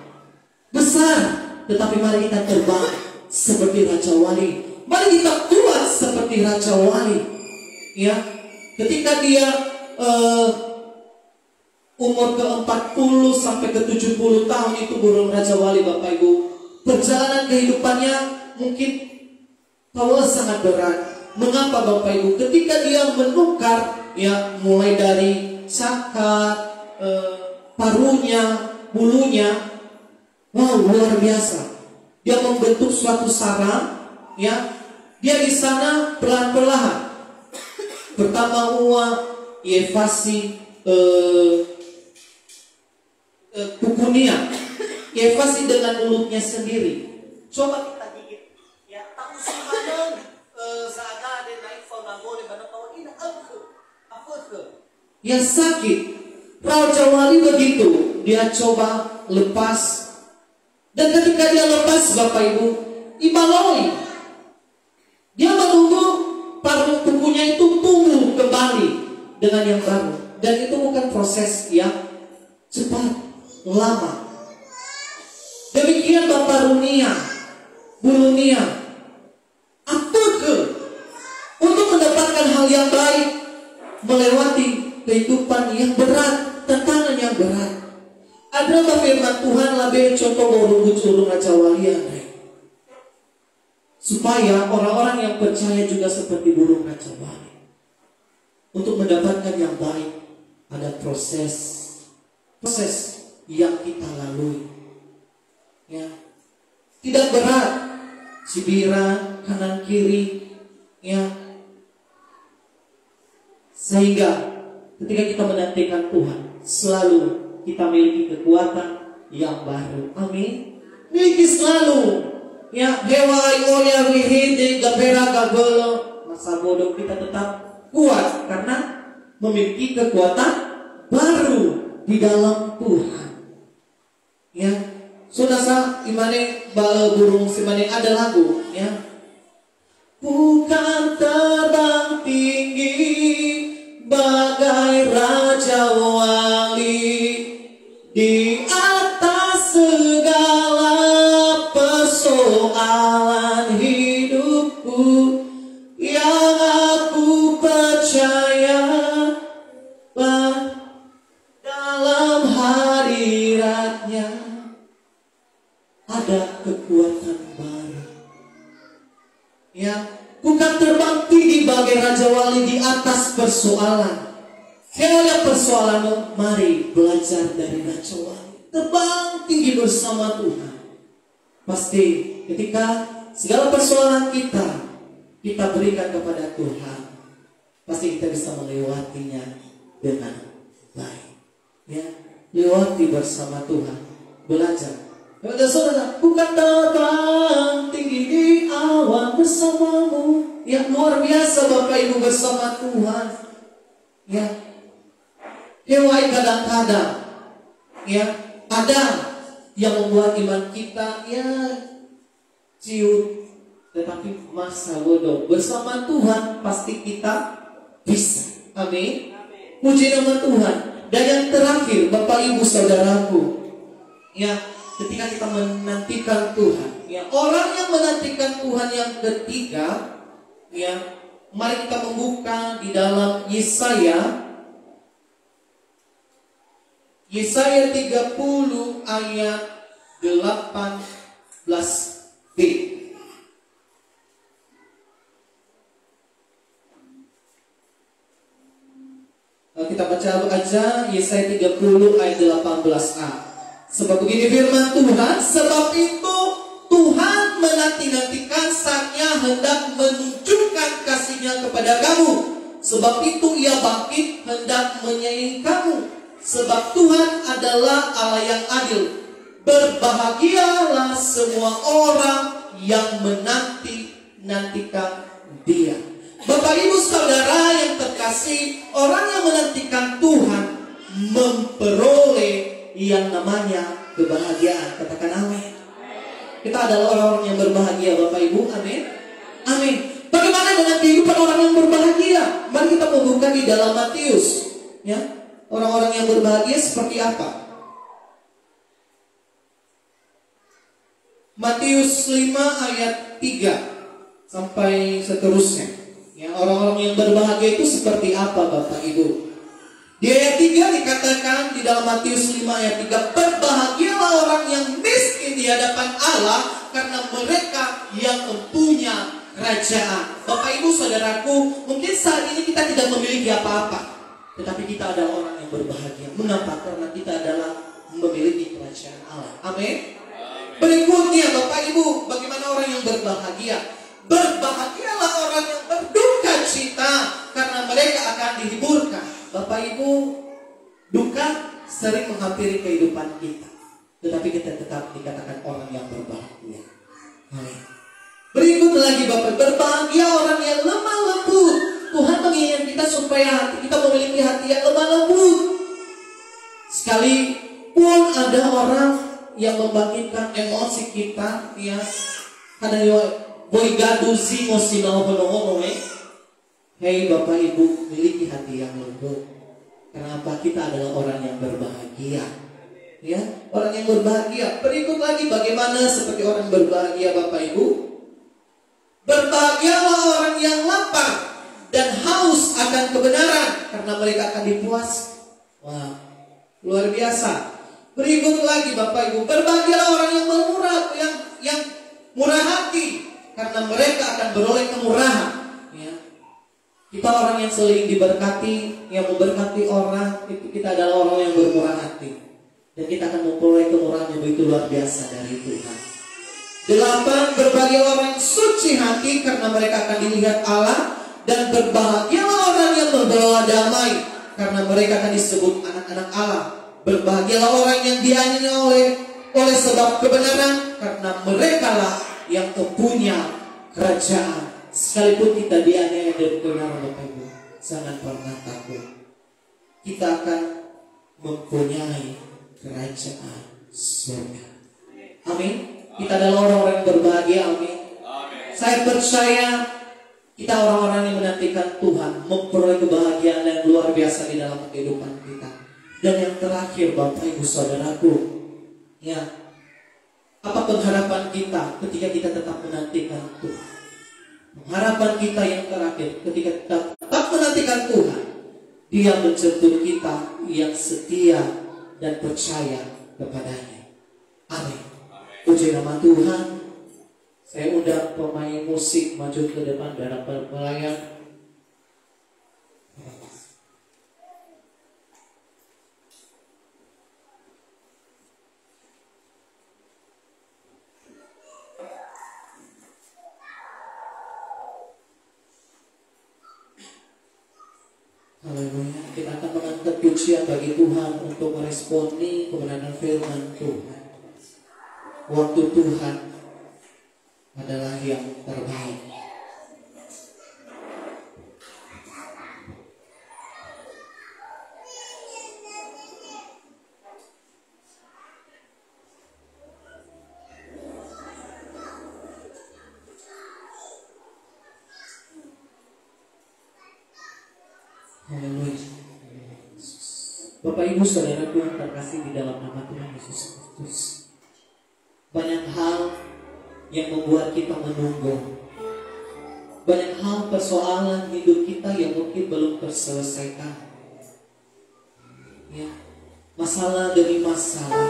besar, tetapi mari kita terbang seperti Raja Wali. Mari kita kuat seperti Raja Wali. Ya, ketika dia umur ke 40 sampai ke 70 tahun itu burung Raja Wali, Bapak Ibu, perjalanan kehidupannya mungkin sangat berat. Mengapa, Bapak Ibu? Ketika dia menukar, ya, mulai dari cakar, paruhnya, bulunya, wow, luar biasa. Dia membentuk suatu sarang, ya. Dia di sana pelan-pelan. Pertama Yevasi kukunia, Yevasi dengan mulutnya sendiri. Coba kita gigit, ya. Tahu sumanan saada de naik fauna boleh pada kawan ini apa ke? Yang sakit. Raja Wali begitu, dia coba lepas, dan ketika dia lepas, Bapak Ibu, ibaloi, dia menunggu paruh kukunya itu tumbuh kembali dengan yang baru. Dan itu bukan proses yang cepat, lama. Demikian Bapak Runia, Bulunia, apa ke untuk mendapatkan hal yang baik, melewati kehidupan yang berat, tantangan yang berat. Adalah firman Tuhan lebih contoh burung Raja Wali, supaya orang-orang yang percaya juga seperti burung Raja Wali. Untuk mendapatkan yang baik, ada proses yang kita lalui. Ya, tidak berat, cibiran kanan kiri, ya, sehingga ketika kita menantikan Tuhan, selalu kita miliki kekuatan yang baru. Amin. Miliki selalu. Ya, hewai oya wihide gabera gabelo. Masa bodoh kita tetap kuat karena memiliki kekuatan baru di dalam Tuhan. Ya, saudara imane bala burung simane ada lagu, ya. Bukan terbang tinggi bagai raja wali di atas segala persoalan hidupku yang aku percaya dalam hadiratnya ada kekuatan baru. Ya, bukan terbang tinggi bagai raja wali di atas persoalan. Kalau persoalan, mari belajar dari raja wali. Terbang tinggi bersama Tuhan. Pasti ketika segala persoalan kita berikan kepada Tuhan, pasti kita bisa melewatinya dengan baik. Ya, lewati bersama Tuhan, belajar. Kepada saudara, bukan terbang tinggi di awan bersamamu. Ya, luar biasa Bapak Ibu bersama Tuhan. Ya, hewai kadang-kadang, ya, ada yang membuat iman kita ya ciut, tetapi masa bodoh bersama Tuhan pasti kita bisa. Amin. Puji nama Tuhan. Dan yang terakhir, Bapak Ibu Saudaraku, ya, ketika kita menantikan Tuhan, ya, orang yang menantikan Tuhan yang ketiga, ya, mari kita membuka di dalam Yesaya 30 ayat 18b. Kita baca aja Yesaya 30 ayat 18a. Sebab begini firman Tuhan, sebab itu Tuhan menanti-nantikan saatnya hendak menunjukkan kasih-Nya kepada kamu. Sebab itu Ia bangkit hendak menyayangi kamu. Sebab Tuhan adalah Allah yang adil. Berbahagialah semua orang yang menanti-nantikan Dia. Bapak Ibu Saudara yang terkasih, orang yang menantikan Tuhan memperoleh yang namanya kebahagiaan. Katakan amin. Kita adalah orang-orang yang berbahagia, Bapak Ibu. Amin. Amin. Bagaimana dengan kehidupan orang yang berbahagia? Mari kita membuka di dalam Matius, ya. Orang-orang yang berbahagia seperti apa? Matius 5 ayat 3 sampai seterusnya. Ya, orang-orang yang berbahagia itu seperti apa, Bapak Ibu? Di ayat 3 dikatakan di dalam Matius 5 ayat 3, berbahagialah orang yang miskin di hadapan Allah, karena mereka yang mempunyai kerajaan. Bapak Ibu Saudaraku, mungkin saat ini kita tidak memiliki apa-apa, tetapi kita adalah orang yang berbahagia. Mengapa? Karena kita adalah memiliki kerajaan Allah. Amin. Berikutnya Bapak Ibu, bagaimana orang yang berbahagia? Berbahagialah orang yang berduka cita, karena mereka akan dihiburkan. Bapak Ibu, duka sering menghampiri kehidupan kita, tetapi kita tetap dikatakan orang yang berbahagia. Amin. Berikut lagi Bapak, berbahagia orang yang lemah lembut. Tuhan menginginkan kita supaya hati kita memiliki hati yang lemah lembut. Sekalipun ada orang yang membangkitkan emosi kita, ya, kadang boy gaduh sih mosi ngomong. Hei Bapak Ibu, miliki hati yang lembut. Kenapa? Kita adalah orang yang berbahagia, ya, orang yang berbahagia. Berikut lagi bagaimana seperti orang berbahagia, Bapak Ibu. Berbahagialah orang yang lapar dan haus akan kebenaran, karena mereka akan dipuas. Wah, luar biasa. Berikut lagi Bapak Ibu, berbahagialah orang yang yang murah hati, karena mereka akan beroleh kemurahan. Ya. Kita orang yang sering diberkati, yang memberkati orang, itu kita adalah orang yang bermurah hati, dan kita akan memperoleh kemurahan yang begitu luar biasa dari Tuhan. 8, berbahagialah orang yang suci hati, karena mereka akan dilihat Allah. Dan berbahagialah orang yang membawa damai, karena mereka akan disebut anak-anak Allah. Berbahagialah orang yang dianiaya oleh sebab kebenaran, karena merekalah yang mempunyai kerajaan. Sekalipun kita dianiaya dan kebenaran, Bapak Ibu, jangan pernah takut. Kita akan mempunyai kerajaan surga. Amin. Kita adalah orang-orang yang berbahagia. Amin. Saya percaya kita orang-orang yang menantikan Tuhan memperoleh kebahagiaan yang luar biasa di dalam kehidupan kita. Dan yang terakhir, Bapak Ibu Saudaraku, ya, apa pengharapan kita ketika kita tetap menantikan Tuhan? Harapan kita yang terakhir ketika kita tetap menantikan Tuhan, Dia menuntun kita yang setia dan percaya kepadanya. Amin. Puji nama Tuhan. Saya undang pemain musik maju ke depan dalam pelayan. Haleluya. Kita akan mengangkat pujian bagi Tuhan untuk meresponi kebenaran firman Tuhan. Waktu Tuhan adalah yang terbaik. Bapak Ibu Saudara Tuhan terkasih di dalam nama Tuhan Yesus Kristus, banyak hal yang membuat kita menunggu, banyak hal persoalan hidup kita yang mungkin belum terselesaikan, ya, masalah demi masalah.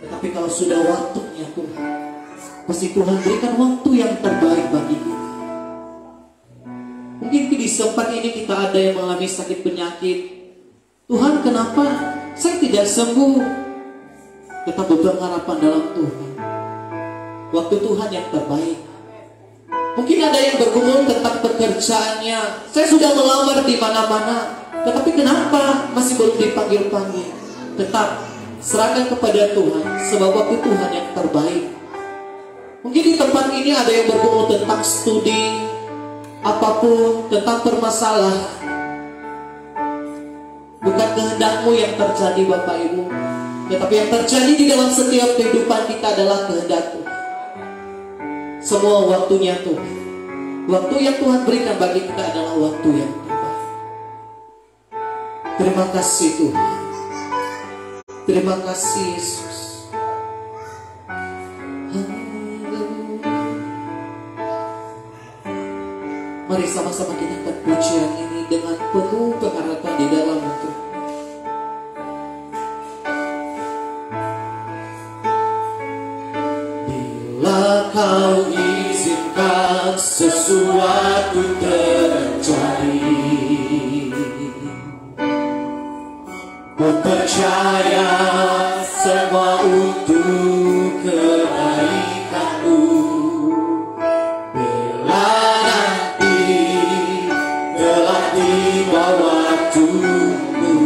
Tetapi kalau sudah waktunya Tuhan, pasti Tuhan berikan waktu yang terbaik bagi kita. Mungkin di sempat ini kita ada yang mengalami sakit penyakit. Tuhan, kenapa saya tidak sembuh? Tetap berpengharapan dalam Tuhan. Waktu Tuhan yang terbaik. Mungkin ada yang bergumul tentang pekerjaannya. Saya sudah melamar di mana-mana, tetapi kenapa masih belum dipanggil-panggil? Tetap serahkan kepada Tuhan, sebab waktu Tuhan yang terbaik. Mungkin di tempat ini ada yang bergumul tentang studi, apapun, tentang permasalahan. Bukan kehendakmu yang terjadi Bapak Ibu, tetapi yang terjadi di dalam setiap kehidupan kita adalah kehendak Tuhan. Semua waktunya Tuhan. Waktu yang Tuhan berikan bagi kita adalah waktu yang terbaik. Terima kasih Tuhan. Terima kasih Yesus. Mari sama-sama kita angkat pujian ini dengan penuh pengharapan di dalam itu. Bila kau izinkan sesuatu terjadi, ku percaya semua untuk kebaikanmu. Bila nanti telah tiba waktumu,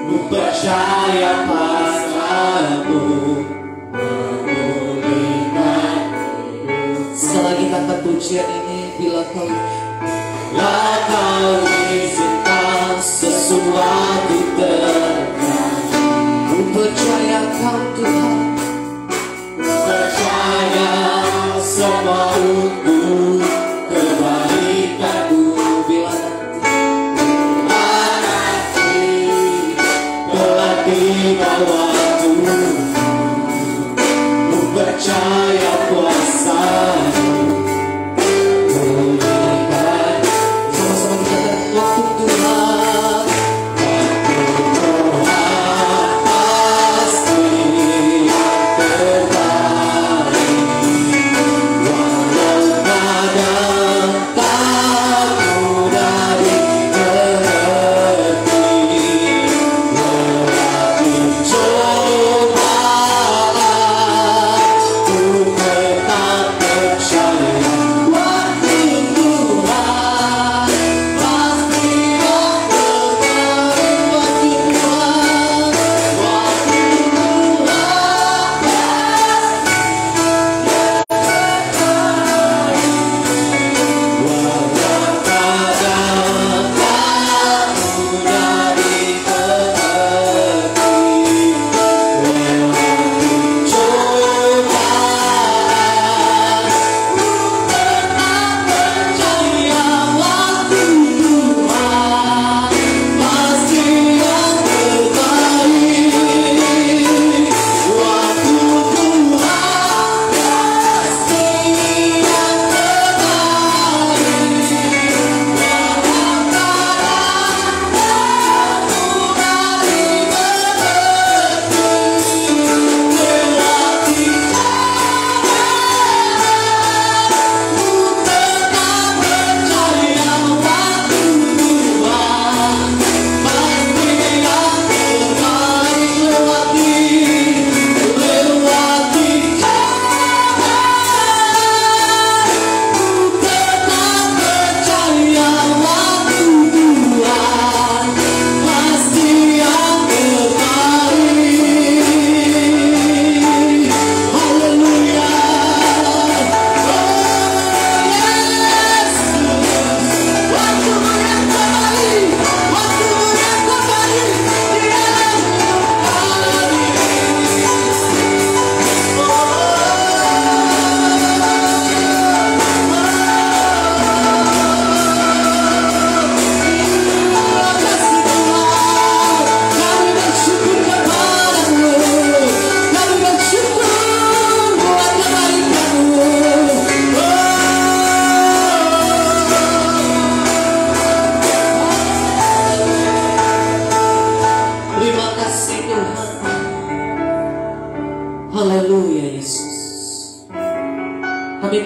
ku percaya padamu. Sekali lagi kata pujian ini, bila kau izinkan sesuatu terjadi, ku percaya kau Tuhan, percaya semua untuk kebaikanmu. Bila nanti telah tiba waktumu, ku percaya kuasa-Mu.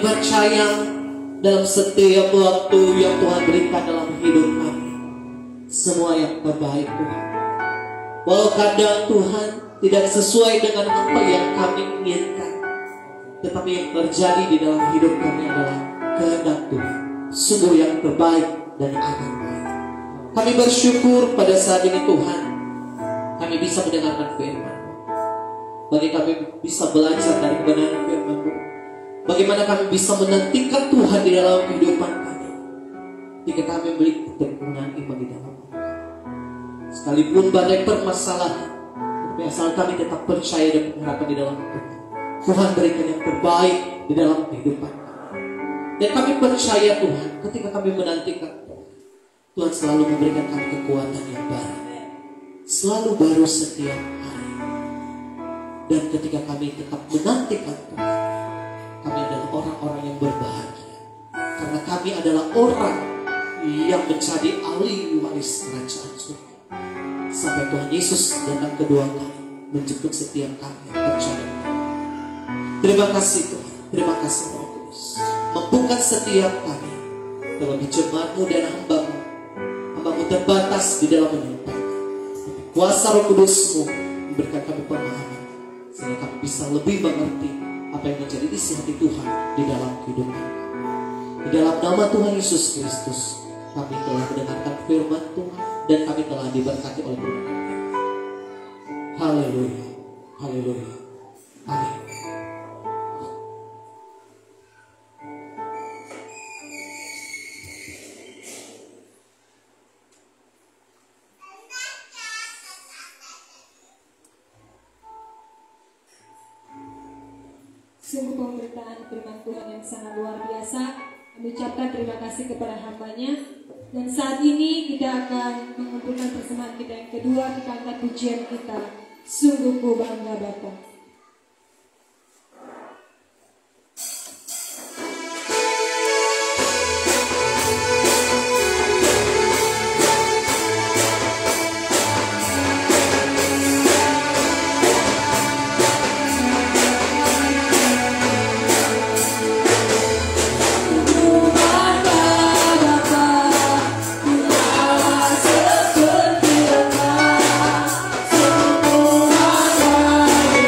percaya dalam setiap waktu yang Tuhan berikan dalam hidup kami, semua yang terbaik Tuhan. Walau kadang Tuhan tidak sesuai dengan apa yang kami inginkan, tetapi yang terjadi di dalam hidup kami adalah kehendak Tuhan, sungguh yang terbaik dan yang akan baik. Kami bersyukur pada saat ini Tuhan, kami bisa mendengarkan firman-Mu. Bagi kami bisa belajar dari kebenaran firman-Mu, bagaimana kami bisa menantikan Tuhan di dalam kehidupan kami, jika kami memiliki ketekunan iman di dalam Tuhan. Sekalipun badai permasalahan, tapi asal kami tetap percaya dan mengharapkan di dalam Tuhan, Tuhan berikan yang terbaik di dalam kehidupan kami. Dan kami percaya Tuhan, ketika kami menantikan Tuhan selalu memberikan kami kekuatan yang baru, selalu baru setiap hari. Dan ketika kami tetap menantikan Tuhan, kami adalah orang-orang yang berbahagia, karena kami adalah orang yang menjadi ahli waris kerajaan surga, sampai Tuhan Yesus datang kedua kali menjemput setiap kami yang percaya. Terima kasih Tuhan, terima kasih Roh Kudus, mampukan setiap kami, terlebih jemaat-Mu dan hamba-Mu terbatas di dalam menyampaikan. Kuasa Roh Kudus-Mu memberikan kami pemahaman, sehingga kami bisa lebih mengerti apa yang menjadi isi hati Tuhan di dalam kehidupan. Di dalam nama Tuhan Yesus Kristus, kami telah mendengarkan firman Tuhan dan kami telah diberkati oleh Tuhan. Haleluya, haleluya, amin. Sungguh pemberitaan firman Tuhan yang sangat luar biasa. Kami ucapkan terima kasih kepada hamba-Nya. Dan saat ini kita akan mengumpulkan persembahan kita yang kedua. Kita angkat pujian kita, Sungguh Ku Bangga Bapa.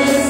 Seperti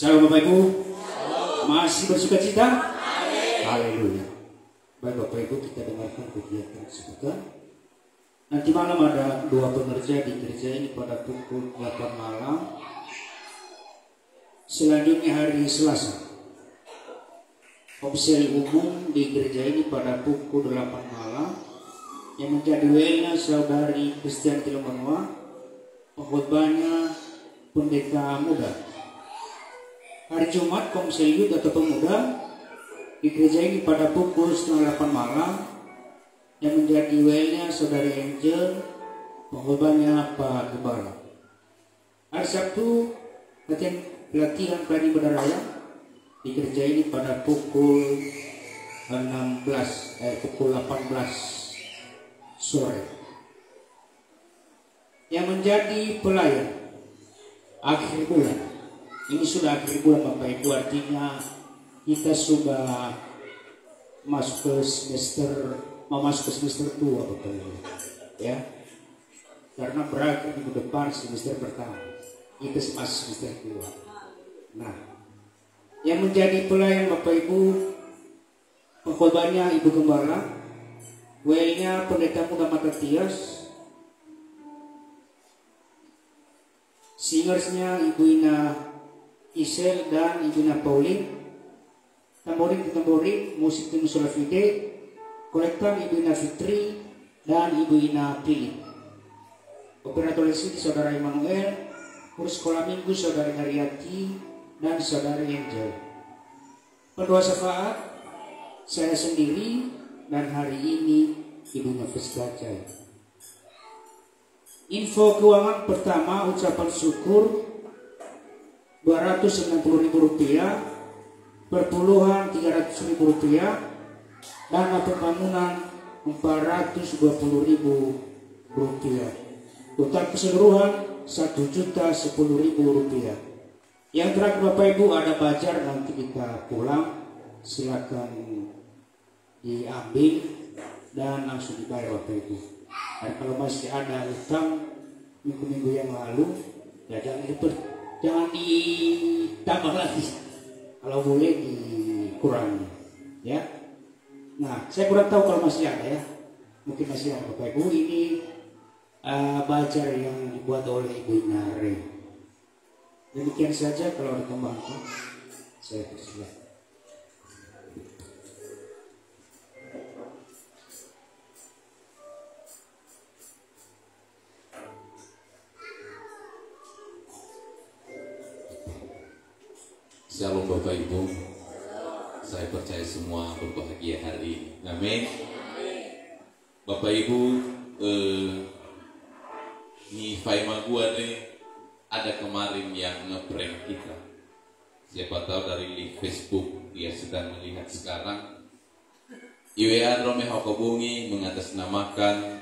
Shalom Bapak Ibu. Masih bersuka cita? Haleluya. Baik Bapak Ibu, kita dengarkan kegiatan sebentar. Nanti malam ada 2 pengerja di gereja ini pada pukul 8 malam. Selanjutnya hari Selasa, Komsel umum di gereja ini pada pukul 8 malam. Yang menjadi WL-nya saudari Kristian Tilomanua, pengkhotbahnya pendeta muda. Hari Jumat Komsel Youth atau pemuda di gereja ini pada pukul 7:30 malam. Yang menjadi WL-nya saudari Angel, pengkhotbahnya Pak Gembala. Hari Sabtu pelatihan Pradi Bedaraya di gereja ini pada pukul 18 sore. Yang menjadi pelayan akhir bulan, ini sudah akhir bulan Bapak Ibu, artinya kita sudah masuk ke semester 2 Bapak Ibu, ya, karena berakhir minggu depan semester pertama, kita masuk semester 2. Nah, yang menjadi pelayan Bapak Ibu, pengkhotbahnya Ibu Gembala, WL-nya pendeta muda Matatias, singersnya Ibu Ina Isel dan Ibu Ina Pauline, tamborin musik tim Solafide, kolektor Ibu Ina Fitri dan Ibu Ina Philip, operator listrik Saudara Emmanuel, kursus sekolah minggu Saudara Nariati dan Saudara Angel. Pendoa syafaat saya sendiri dan hari ini Ibu Nafis Bacai. Info keuangan pertama, ucapan syukur Rp290.000, perpuluhan Rp300.000, dana pembangunan Rp420.000. Total keseluruhan Rp1.010.000. Yang terakhir Bapak Ibu ada bajar, nanti kita pulang silakan diambil dan langsung dibayar Bapak Ibu. Dan kalau masih ada utang minggu-minggu yang lalu, ya jangan ditambah lagi, kalau boleh dikurangi, ya. Nah, saya kurang tahu kalau masih ada, ya, mungkin masih ada Bapak Ibu. Ini bajar yang dibuat oleh Ibu Inare. Demikian saja, kalau ada tambahan saya persilakan. Shalom Bapak Ibu, saya percaya semua berbahagia hari ini. Amin. Bapak Ibu, ini Faima gua nih ada kemarin yang nge-prank kita. Siapa tahu dari Facebook dia sedang melihat sekarang. IWA Romeo Hokobungi mengatasnamakan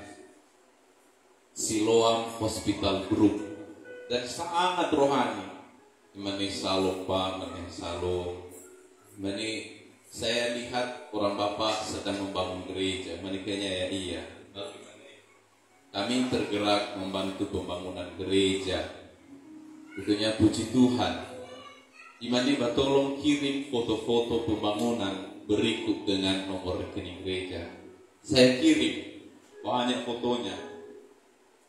Siloam Hospital Group dan sangat rohani. Mani salopa, mani salo, mani saya lihat orang bapak sedang membangun gereja, mani kayaknya ya iya. Kami tergerak membantu pembangunan gereja. Tentunya puji Tuhan. Imani tolong kirim foto-foto pembangunan berikut dengan nomor rekening gereja. Saya kirim banyak fotonya.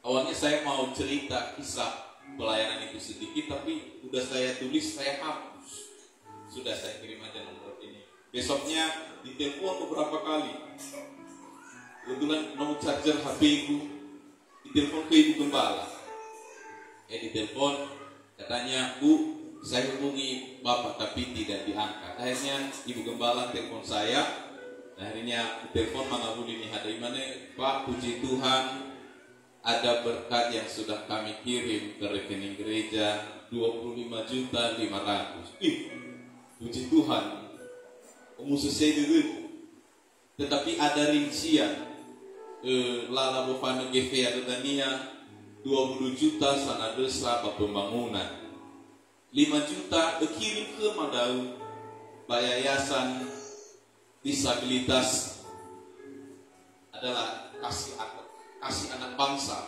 Awalnya saya mau cerita kisah pelayanan itu sedikit, tapi udah saya tulis, saya hapus. Sudah saya kirim aja nomor ini. Besoknya ditelepon beberapa kali. Kebetulan nomor charger HP itu ditelepon ke Ibu Gembala. Ditelepon katanya, Bu, saya hubungi Bapak tapi tidak diangkat. Akhirnya Ibu Gembala telepon saya. Akhirnya telepon mana boleh nih ada mana, Pak, puji Tuhan. Ada berkat yang sudah kami kirim ke rekening gereja 25.500.000. Puji Tuhan. Selesai dulu. Tetapi ada rincian. Lala bofano GV Adania 20 juta sana desa pembangunan. 5 juta kirim ke Madau Yayasan Disabilitas adalah kasih anak bangsa,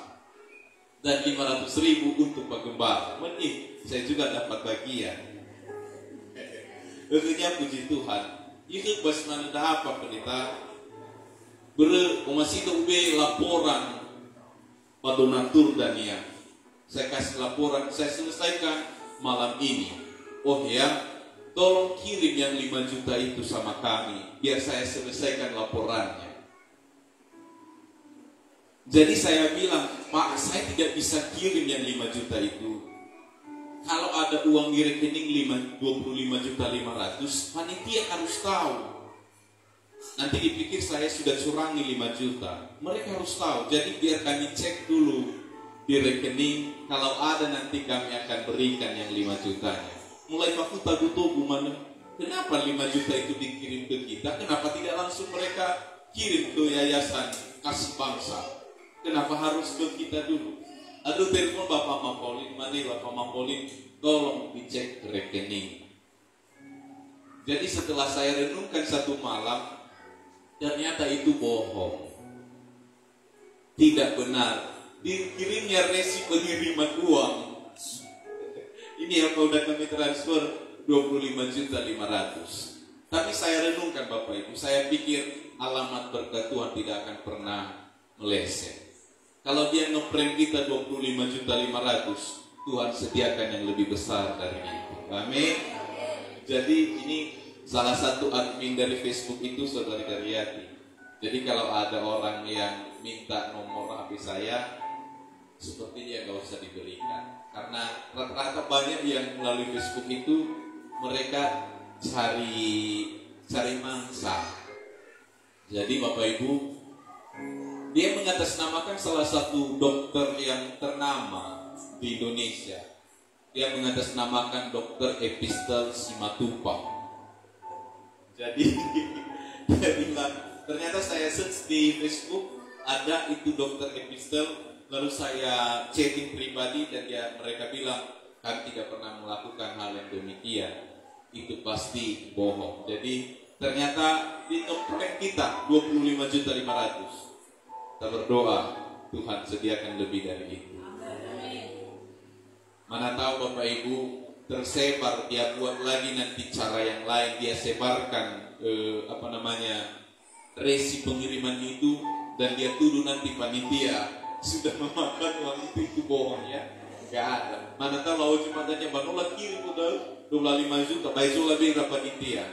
dan 500.000 untuk Pak Gembala. Saya juga dapat bagian. Tentunya puji Tuhan. Itu pas mana apa pendeta? Masih ube laporan pada donatur dan ya. Saya kasih laporan, saya selesaikan malam ini. Oh ya, tolong kirim yang 5 juta itu sama kami, biar saya selesaikan laporannya. Jadi saya bilang, Pak, saya tidak bisa kirim yang 5 juta itu. Kalau ada uang di rekening 25.500.000, panitia harus tahu. Nanti dipikir saya sudah curangi 5 juta. Mereka harus tahu. Jadi biar kami cek dulu di rekening. Kalau ada nanti kami akan berikan yang 5 jutanya. Mulai aku tahu mana. Kenapa 5 juta itu dikirim ke kita? Kenapa tidak langsung mereka kirim ke yayasan kasih bangsa? Kenapa harus ke kita dulu? Aduh, telepon Bapak Mampolin, mana Bapak Mampolin, tolong dicek rekening. Jadi setelah saya renungkan satu malam, ternyata itu bohong. Tidak benar. Dikirimnya resi pengiriman uang. Ini apa udah kami transfer 25.500.000. Tapi saya renungkan Bapak Ibu, saya pikir alamat berkat Tuhan tidak akan pernah meleset. Kalau dia ngeprank kita 25.500.000, Tuhan sediakan yang lebih besar dari itu. Amin. Jadi ini salah satu admin dari Facebook itu Saudari Daryati. Jadi kalau ada orang yang minta nomor HP saya, sepertinya nggak usah diberikan. Karena rata-rata banyak yang melalui Facebook itu mereka cari mangsa. Jadi Bapak Ibu, dia mengatasnamakan salah satu dokter yang ternama di Indonesia. Dia mengatasnamakan Dokter Epistel Simatupang. Jadi dia bilang, ternyata saya search di Facebook ada itu Dokter Epistel, lalu saya chatting pribadi dan mereka bilang kami tidak pernah melakukan hal yang demikian. Itu pasti bohong. Jadi ternyata di topeng kita 25.500.000. Kita berdoa Tuhan sediakan lebih dari itu. Mana tahu Bapak Ibu tersebar, dia buat lagi nanti cara yang lain, dia sebarkan resi pengiriman itu dan dia tuduh nanti panitia sudah memakan uang itu bohong ya. Gak ada. Mana tahu lalu cuma tanya Banola kirim udah 25 juta, baik lebih berapa panitia.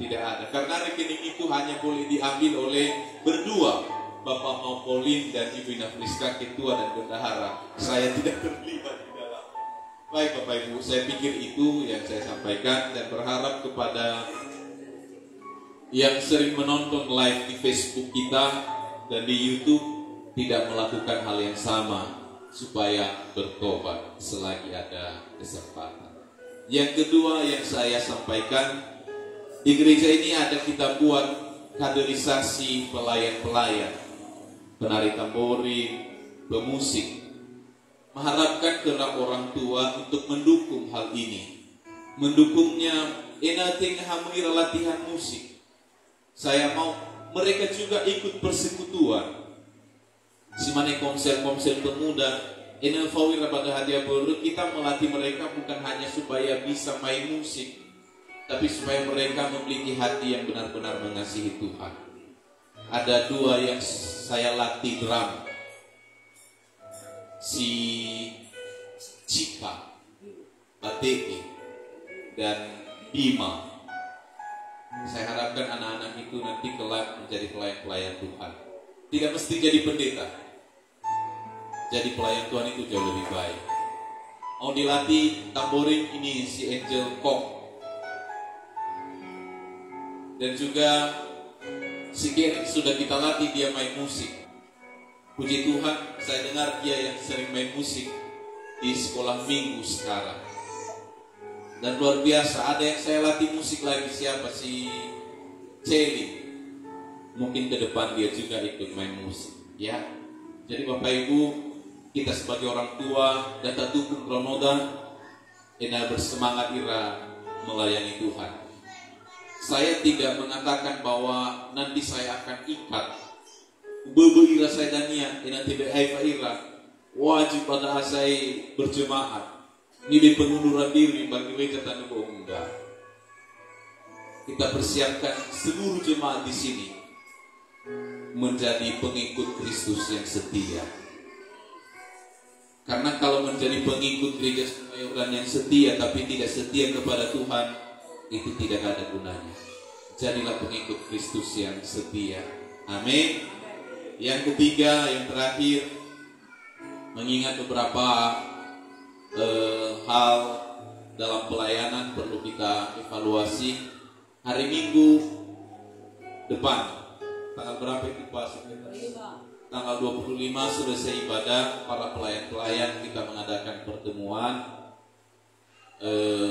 Tidak ada. Karena rekening itu hanya boleh diambil oleh berdua, Bapak Mampolin dan Ibu Nafriska, ketua dan bendahara. Saya tidak terlibat di dalam. Baik Bapak Ibu, saya pikir itu yang saya sampaikan dan berharap kepada yang sering menonton live di Facebook kita dan di YouTube tidak melakukan hal yang sama, supaya bertobat selagi ada kesempatan. Yang kedua yang saya sampaikan, di gereja ini ada kita buat kaderisasi pelayan-pelayan, penari tamborin, pemusik. Mengharapkan kepada orang tua untuk mendukung hal ini. Mendukungnya, enating hamir latihan musik. Saya mau mereka juga ikut persekutuan. Simane komsel-komsel pemuda, enelfawira pada hadiah baru, kita melatih mereka bukan hanya supaya bisa main musik, tapi supaya mereka memiliki hati yang benar-benar mengasihi Tuhan. Ada dua yang saya latih drum, si Cika, Bateki, dan Bima. Saya harapkan anak-anak itu nanti kelak menjadi pelayan-pelayan Tuhan. Tidak mesti jadi pendeta. Jadi pelayan Tuhan itu jauh lebih baik. Mau dilatih tamborin ini si Angel Kok. Dan juga si Gary sudah kita latih dia main musik. Puji Tuhan, saya dengar dia yang sering main musik di sekolah minggu sekarang. Dan luar biasa, ada yang saya latih musik lagi, siapa? Si Celi. Mungkin ke depan dia juga ikut main musik, ya. Jadi Bapak Ibu, kita sebagai orang tua dan dukung Ronoda, ina bersemangat ira melayani Tuhan. Saya tidak mengatakan bahwa nanti saya akan ikat ira saya dania, ina tidak ira wajib pada saya berjemaat. Ini pengunduran diri bagi gereja Tanah Enggak. kita persiapkan seluruh jemaat di sini menjadi pengikut Kristus yang setia. Karena kalau menjadi pengikut gereja Sumayordan yang setia tapi tidak setia kepada Tuhan, itu tidak ada gunanya. Jadilah pengikut Kristus yang setia. Amin. Yang ketiga, yang terakhir, mengingat beberapa hal dalam pelayanan perlu kita evaluasi. Hari Minggu depan, tanggal berapa itu Pak? Tanggal 25 selesai ibadah, para pelayan-pelayan kita mengadakan pertemuan,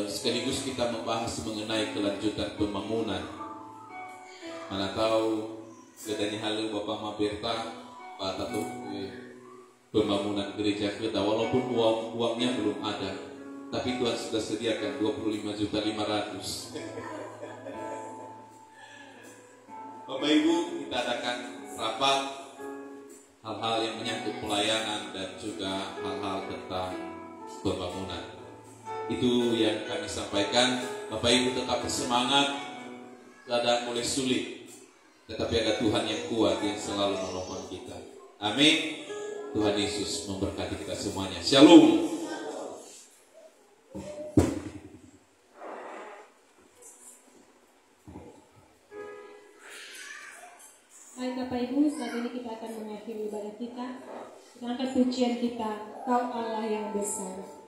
sekaligus kita membahas mengenai kelanjutan pembangunan. Mana tahu kedani halu Bapak Maberta Pak Tatu pembangunan gereja kita, walaupun uangnya belum ada, tapi Tuhan sudah sediakan 25.500.000. Bapak Ibu, kita adakan rapat hal-hal yang menyangkut pelayanan dan juga hal-hal tentang pembangunan. Itu yang kami sampaikan. Bapak Ibu tetap bersemangat, keadaan mulai sulit, tetapi ada Tuhan yang kuat yang selalu menolong kita. Amin. Tuhan Yesus memberkati kita semuanya. Shalom. Baik Bapak Ibu, saat ini kita akan mengakhiri ibadah kita. Kita angkat pujian kita, Kau Allah yang besar.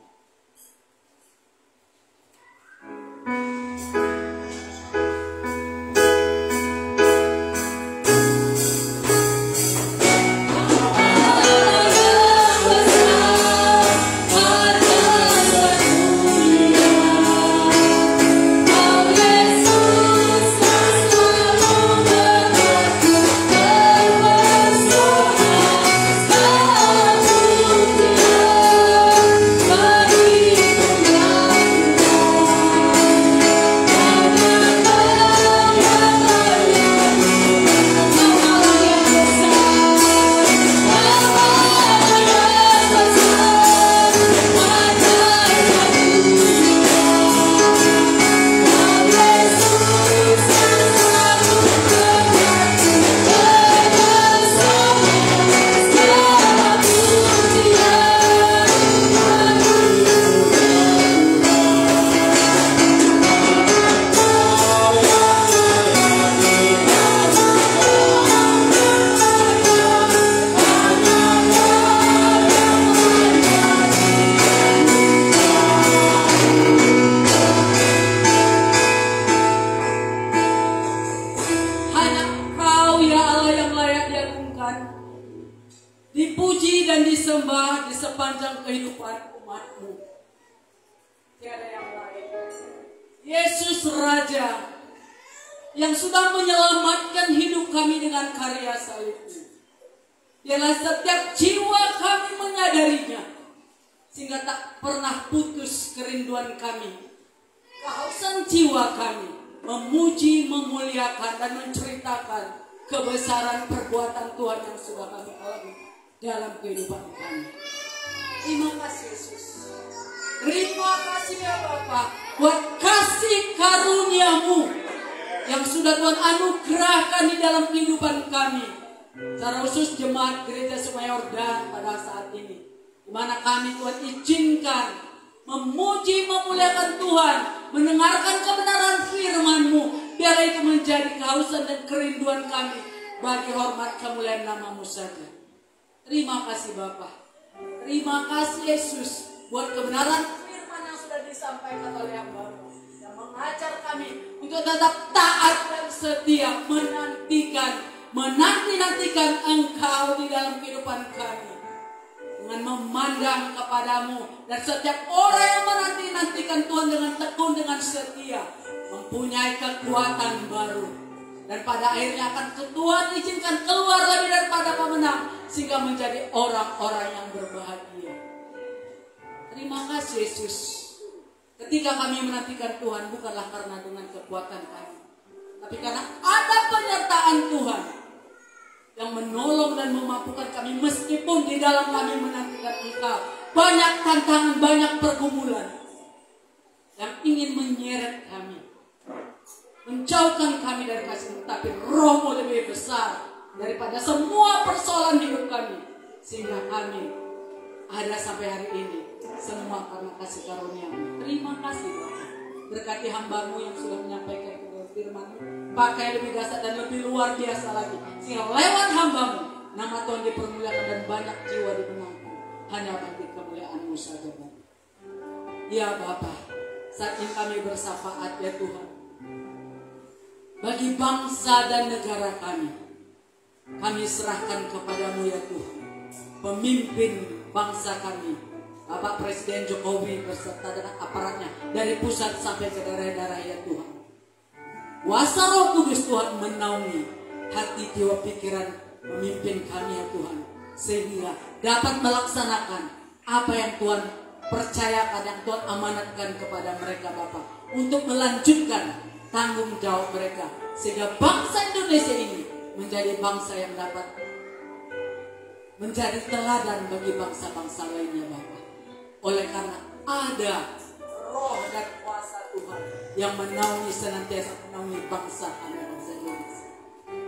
Dipuji dan disembah di sepanjang kehidupan umat-Mu. Tiada yang lain. Yesus Raja yang sudah menyelamatkan hidup kami dengan karya salib-Mu. Biarlah setiap jiwa kami menyadarinya, sehingga tak pernah putus kerinduan kami, kehausan jiwa kami memuji, memuliakan, dan menceritakan kebesaran perbuatan Tuhan yang sudah kami alami dalam kehidupan kami. Terima kasih Yesus. Terima kasih ya Bapa buat kasih karunia-Mu yang sudah Tuhan anugerahkan di dalam kehidupan kami. Secara khusus jemaat gereja Sumayordan pada saat ini, di mana kami Tuhan izinkan memuji, memuliakan Tuhan, mendengarkan kebenaran firman-Mu. Biarlah itu menjadi kehausan dan kerinduan kami bagi hormat kemuliaan nama-Mu saja. Terima kasih Bapa. Terima kasih Yesus buat kebenaran firman yang sudah disampaikan oleh hamba-Mu, yang mengajar kami untuk tetap taat dan setia menanti-nantikan Engkau di dalam kehidupan kami, dengan memandang kepadamu, dan setiap orang yang menanti-nantikan Tuhan dengan tekun, dengan setia, mempunyai kekuatan baru, dan pada akhirnya akan Tuhan izinkan keluar lebih daripada pemenang, sehingga menjadi orang-orang yang berbahagia. Terima kasih Yesus. Ketika kami menantikan Tuhan, bukanlah karena dengan kekuatan kami, tapi karena ada penyertaan Tuhan yang menolong dan memampukan kami, meskipun di dalam kami menantikan Engkau banyak tantangan, banyak pergumulan yang ingin menyeret kami. menjauhkan kami dari kasih-Mu, tapi Roh-Mu lebih besar daripada semua persoalan hidup kami, sehingga kami ada sampai hari ini semua karena kasih karunia-Mu. Terima kasih Bapa. Berkati hamba-Mu yang sudah menyampaikan firman-Mu, pakai lebih dasar dan lebih luar biasa lagi, sehingga lewat hamba-Mu nama Tuhan dipermuliakan dan banyak jiwa dimenangkan hanya bagi kemuliaan-Mu saja Bapa. Ya Bapa, saat ini kami bersafaat ya Tuhan bagi bangsa dan negara kami. Kami serahkan kepadamu ya Tuhan, pemimpin bangsa kami, Bapak Presiden Jokowi beserta dengan aparatnya dari pusat sampai ke daerah-daerah ya Tuhan. Kuasa Roh Kudus Tuhan menaungi hati, jiwa, pikiran pemimpin kami ya Tuhan, sehingga dapat melaksanakan apa yang Tuhan percayakan, yang Tuhan amanatkan kepada mereka Bapak, untuk melanjutkan tanggung jawab mereka, sehingga bangsa Indonesia ini menjadi bangsa yang dapat menjadi teladan bagi bangsa-bangsa lainnya Bapak. Oleh karena ada roh dan kuasa Tuhan yang menaungi, senantiasa menaungi bangsa Indonesia.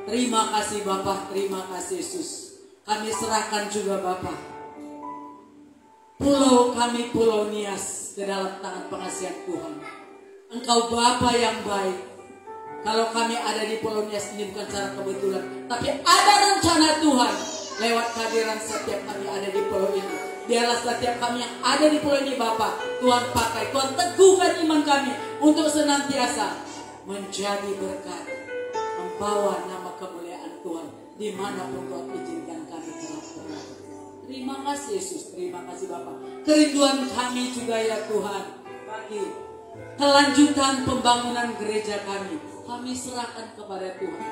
Terima kasih Bapak, terima kasih Yesus. Kami serahkan juga Bapak pulau kami, Pulau Nias, ke dalam tangan pengasihan Tuhan. Engkau Bapa yang baik. Kalau kami ada di Pulau Nias ini bukan secara kebetulan, tapi ada rencana Tuhan lewat kehadiran setiap kami ada di pulau ini. Biarlah setiap kami yang ada di pulau ini Bapa, Tuhan pakai, Tuhan teguhkan iman kami untuk senantiasa menjadi berkat, membawa nama kemuliaan Tuhan dimanapun Tuhan izinkan kami telah berada. Terima kasih Yesus, terima kasih Bapa. Kerinduan kami juga ya Tuhan bagi kelanjutan pembangunan gereja kami serahkan kepada Tuhan.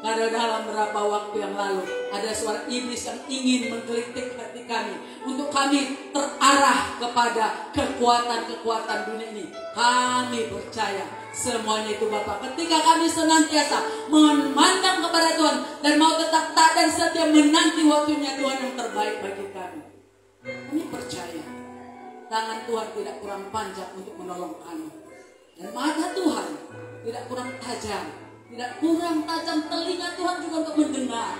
Karena dalam beberapa waktu yang lalu ada suara iblis yang ingin menggelitik hati kami untuk kami terarah kepada kekuatan-kekuatan dunia ini. Kami percaya semuanya itu Bapak, ketika kami senantiasa memandang kepada Tuhan dan mau tetap taat dan setia menanti waktunya Tuhan yang terbaik bagi kami. Kami percaya tangan Tuhan tidak kurang panjang untuk menolong kami, dan mata Tuhan tidak kurang tajam, tidak kurang tajam telinga Tuhan juga untuk mendengar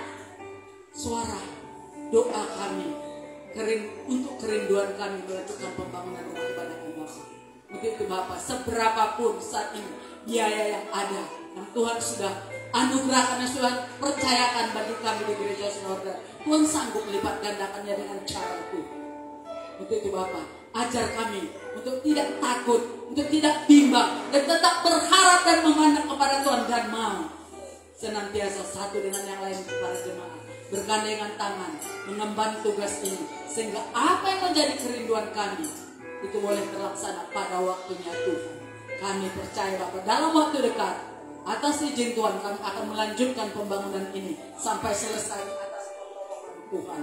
suara doa kami untuk kerinduan kami melanjutkan pembangunan rumah ibadah kami Bapak. Untuk itu Bapak, seberapapun saat ini biaya yang ada, yang Tuhan sudah anugerahkan, yang sudah percayakan bagi kami di gereja Saudara, Tuhan sanggup melipat gandakannya dengan cara itu. Untuk itu Bapak, ajar kami untuk tidak takut, untuk tidak bimbang, dan tetap berharap dan memandang kepada Tuhan, dan mau senantiasa satu dengan yang lain para jemaat bergandengan tangan mengemban tugas ini, sehingga apa yang menjadi kerinduan kami itu boleh terlaksana pada waktunya Tuhan. Kami percaya Bapak, dalam waktu dekat atas izin Tuhan kami akan melanjutkan pembangunan ini sampai selesai atas Tuhan.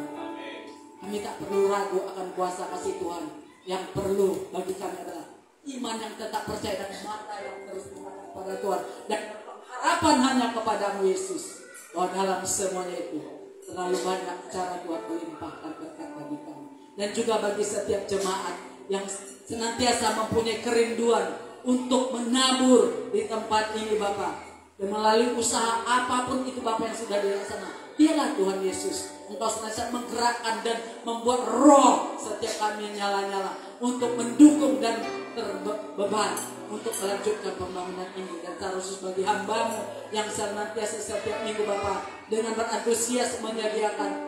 Kami tak perlu ragu akan kuasa kasih Tuhan. Yang perlu bagi kami adalah iman yang tetap percaya dan mata yang terus menghadap kepada Tuhan, dan harapan hanya kepadamu Yesus. Bahwa dalam semuanya itu terlalu banyak cara Tuhan melimpahkan berkat bagi kami, dan juga bagi setiap jemaat yang senantiasa mempunyai kerinduan untuk menabur di tempat ini Bapak, dan melalui usaha apapun itu Bapak yang sudah dilaksanakan. Biarlah Tuhan Yesus Engkau senantiasa menggerakkan dan membuat roh setiap kami yang nyala-nyala untuk mendukung dan terbeban untuk melanjutkan pembangunan ini. Dan khusus bagi hamba-Mu yang senantiasa setiap minggu Bapak dengan berantusias menyediakan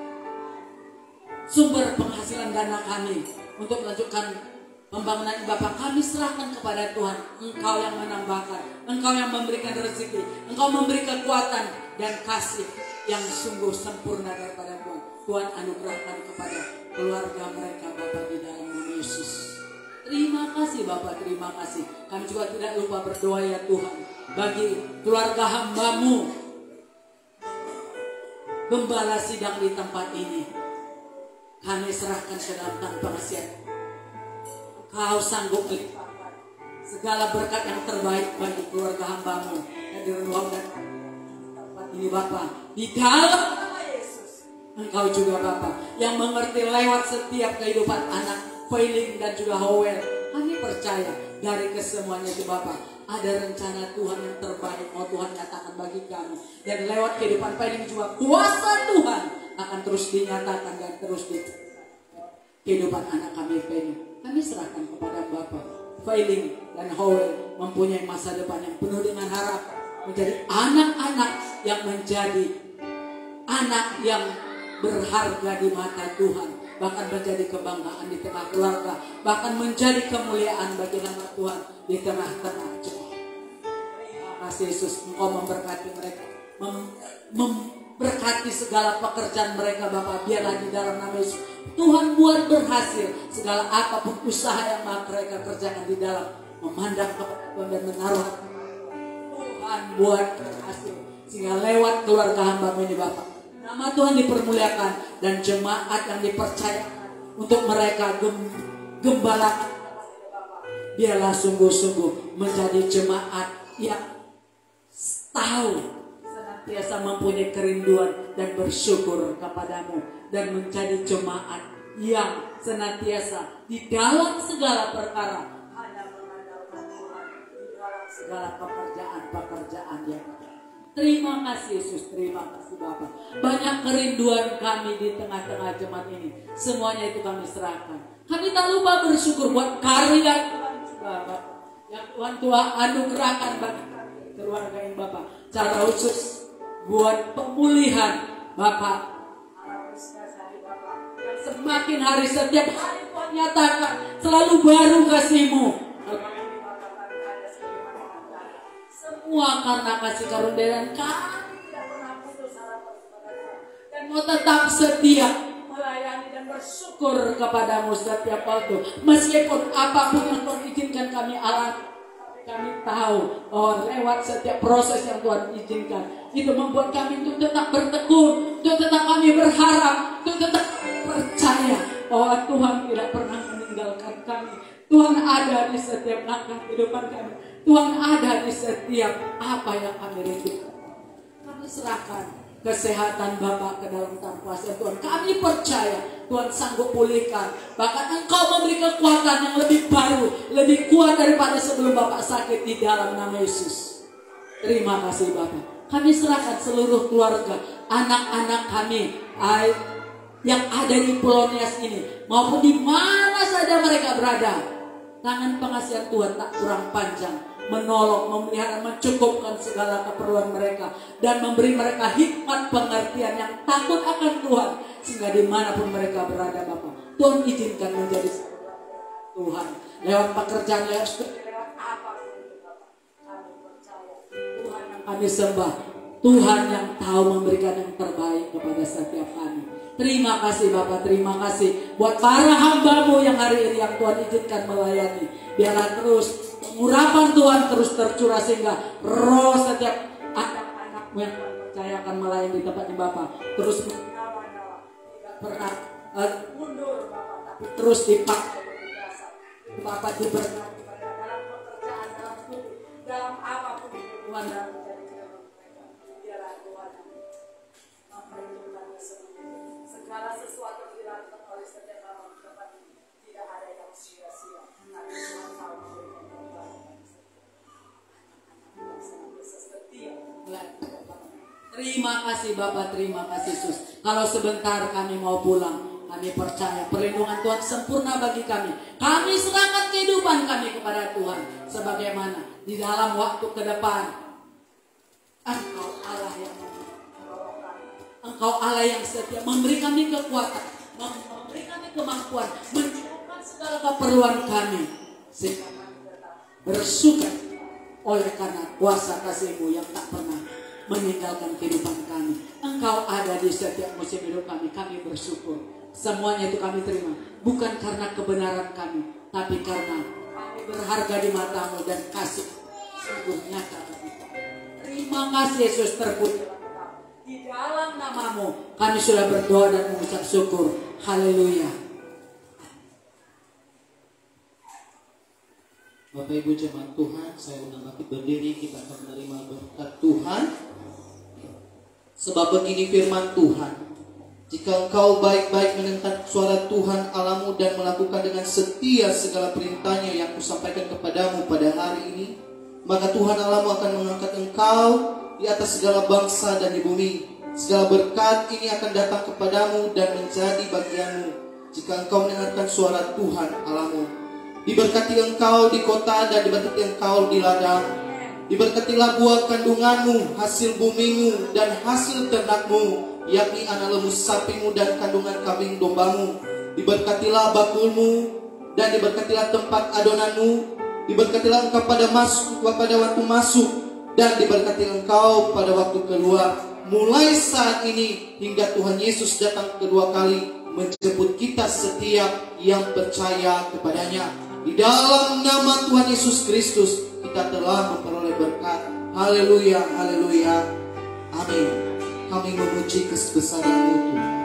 sumber penghasilan dana kami untuk melanjutkan pembangunan ini Bapak, kami serahkan kepada Tuhan. Engkau yang menambahkan, Engkau yang memberikan rezeki, Engkau memberi kekuatan dan kasih yang sungguh sempurna daripada Tuhan. Tuhan anugerahkan kepada keluarga mereka Bapak di dalam nama Yesus. Terima kasih Bapak, terima kasih. Kami juga tidak lupa berdoa ya Tuhan bagi keluarga hamba-Mu, gembala sidang di tempat ini. Kami serahkan ke dalam tangan pengasihan. Kau sanggup melimpahkan segala berkat yang terbaik bagi keluarga hamba-Mu yang di ruang dan tempat ini Bapak. Di dalam nama Yesus, Engkau juga Bapak yang mengerti lewat setiap kehidupan anak Failing dan juga Howell. Kami percaya dari kesemuanya itu Bapak, ada rencana Tuhan yang terbaik mau Tuhan nyatakan bagi kami. Dan lewat kehidupan Pak juga kuasa Tuhan akan terus dinyatakan dan terus di kehidupan anak kami Penny. Kami serahkan kepada Bapak. Failing dan Howell mempunyai masa depan yang penuh dengan harapan, menjadi anak-anak yang menjadi anak yang berharga di mata Tuhan, bahkan menjadi kebanggaan di tengah keluarga, bahkan menjadi kemuliaan bagi nama Tuhan di tengah-tengah jemaat. Terima kasih Yesus, Engkau memberkati mereka, memberkati segala pekerjaan mereka Bapak. Biarlah di dalam nama Yesus Tuhan buat berhasil segala apapun usaha yang mereka kerjakan di dalam memandang kepada Tuhan dan menaruh Tuhan buat berhasil, sehingga lewat keluarga hamba ini Bapak, nama Tuhan dipermuliakan dan jemaat yang dipercaya untuk mereka gembalakan. Biarlah sungguh-sungguh menjadi jemaat yang tahu senantiasa mempunyai kerinduan dan bersyukur kepadamu, dan menjadi jemaat yang senantiasa di dalam segala perkara hanya mengandalkan Tuhan di dalam segala pekerjaan-pekerjaan yang ada. Terima kasih Yesus, terima kasih Bapak. Banyak kerinduan kami di tengah-tengah jemaat ini, semuanya itu kami serahkan. Kami tak lupa bersyukur buat karya Tuhan juga Bapak, yang Tuhan anugerahkan bagi kami keluarga ini Bapak. Cara khusus buat pemulihan Bapak, yang semakin hari setiap hari Tuhan nyatakan selalu baru kasih-Mu. Semua karena kasih karunia dan kami tidak pernah putus harapan kepada Tuhan, dan mau tetap setia melayani dan bersyukur kepadamu setiap waktu. Meskipun apapun yang Tuhan izinkan kami alami, kami tahu bahwa lewat setiap proses yang Tuhan izinkan, itu membuat kami untuk tetap bertekun, untuk tetap kami berharap, untuk tetap percaya bahwa Tuhan tidak pernah meninggalkan kami. Tuhan ada di setiap langkah kehidupan kami. Tuhan ada di setiap apa yang kami rindukan. Kami serahkan kesehatan Bapak ke dalam tangan kuasa Tuhan. Kami percaya Tuhan sanggup pulihkan. Bahkan Engkau memberi kekuatan yang lebih baru, lebih kuat daripada sebelum Bapak sakit di dalam nama Yesus. Terima kasih Bapak. Kami serahkan seluruh keluarga, anak-anak kami yang ada di Pulau Nias ini, maupun di mana saja mereka berada. Tangan pengasihan Tuhan tak kurang panjang, menolong, memelihara, mencukupkan segala keperluan mereka, dan memberi mereka hikmat pengertian yang takut akan Tuhan, sehingga dimanapun mereka berada Bapak, Tuhan izinkan menjadi Tuhan lewat pekerjaan, lewat apapun Bapak. Kami percaya Tuhan yang kami sembah, Tuhan yang tahu memberikan yang terbaik kepada setiap kami. Terima kasih Bapak, terima kasih buat para hamba-Mu yang hari ini yang Tuhan izinkan melayani. Biarlah terus pengurapan Tuhan terus tercurah, sehingga roh setiap anak-anak-Mu yang percaya akan melayani di tempat ini Bapak terus menyala-nyala, tidak pernah mundur Bapak, tapi terus dipakai Bapak, diberkati pada dalam pekerjaan, dalam studi, dalam apapun Tuhan dalam menjadi mereka. Biarlah Tuhan memperhitungkan segala sesuatu dilakukan oleh setiap orang tempat ini, tidak ada yang sia-sia. Tapi Tuhan tahu memberikan kebaikan anak-anak setia. Terima kasih Bapak, terima kasih Yesus. Kalau sebentar kami mau pulang, kami percaya perlindungan Tuhan sempurna bagi kami. Kami serahkan kehidupan kami kepada Tuhan, sebagaimana di dalam waktu ke depan Engkau Allah yang Engkau Allah yang setia, memberi kami kekuatan, memberi kami kemampuan, mencukupkan segala keperluan kami, sehingga kami tetap bersyukur oleh karena kuasa kasih-Mu yang tak pernah meninggalkan kehidupan kami. Engkau ada di setiap musim hidup kami, kami bersyukur. Semuanya itu kami terima, bukan karena kebenaran kami, tapi karena kami berharga di mata-Mu dan kasih sungguh nyata bagi kami. Terima kasih Yesus, terpuji. Di dalam nama-Mu kami sudah berdoa dan mengucap syukur. Haleluya. Bapak Ibu jemaat Tuhan, saya undang bangkit berdiri, kita akan menerima berkat Tuhan. Sebab begini firman Tuhan, Jika engkau baik-baik mendengar suara Tuhan Allahmu dan melakukan dengan setia segala perintahnya yang kusampaikan kepadamu pada hari ini, maka Tuhan Allahmu akan mengangkat engkau di atas segala bangsa dan di bumi. Segala berkat ini akan datang kepadamu dan menjadi bagianmu jika engkau mendengarkan suara Tuhan Allahmu. Diberkati engkau di kota dan diberkati engkau di ladang. Diberkatilah buah kandunganmu, hasil bumimu dan hasil ternakmu, yakni anak lembu sapimu dan kandungan kambing dombamu. Diberkatilah bakulmu dan diberkatilah tempat adonanmu. Diberkatilah engkau pada waktu masuk dan diberkati engkau pada waktu keluar, mulai saat ini hingga Tuhan Yesus datang kedua kali menjemput kita setiap yang percaya kepadanya. Di dalam nama Tuhan Yesus Kristus kita telah memperoleh berkat. Haleluya, haleluya, amin. Kami memuji kebesaran-Mu Tuhan.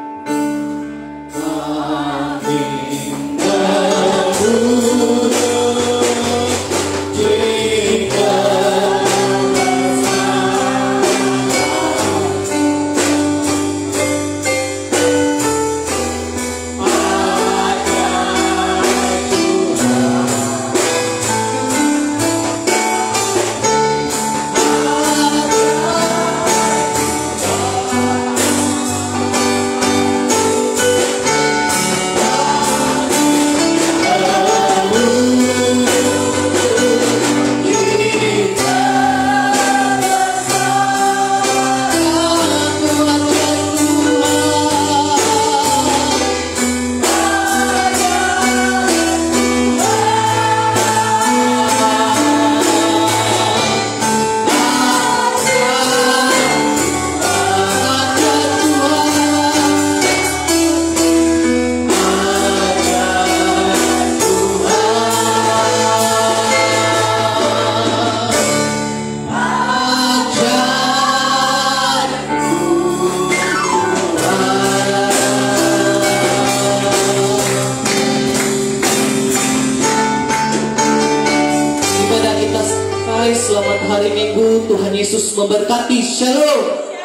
Selamat hari Minggu, Tuhan Yesus memberkati. Shalom.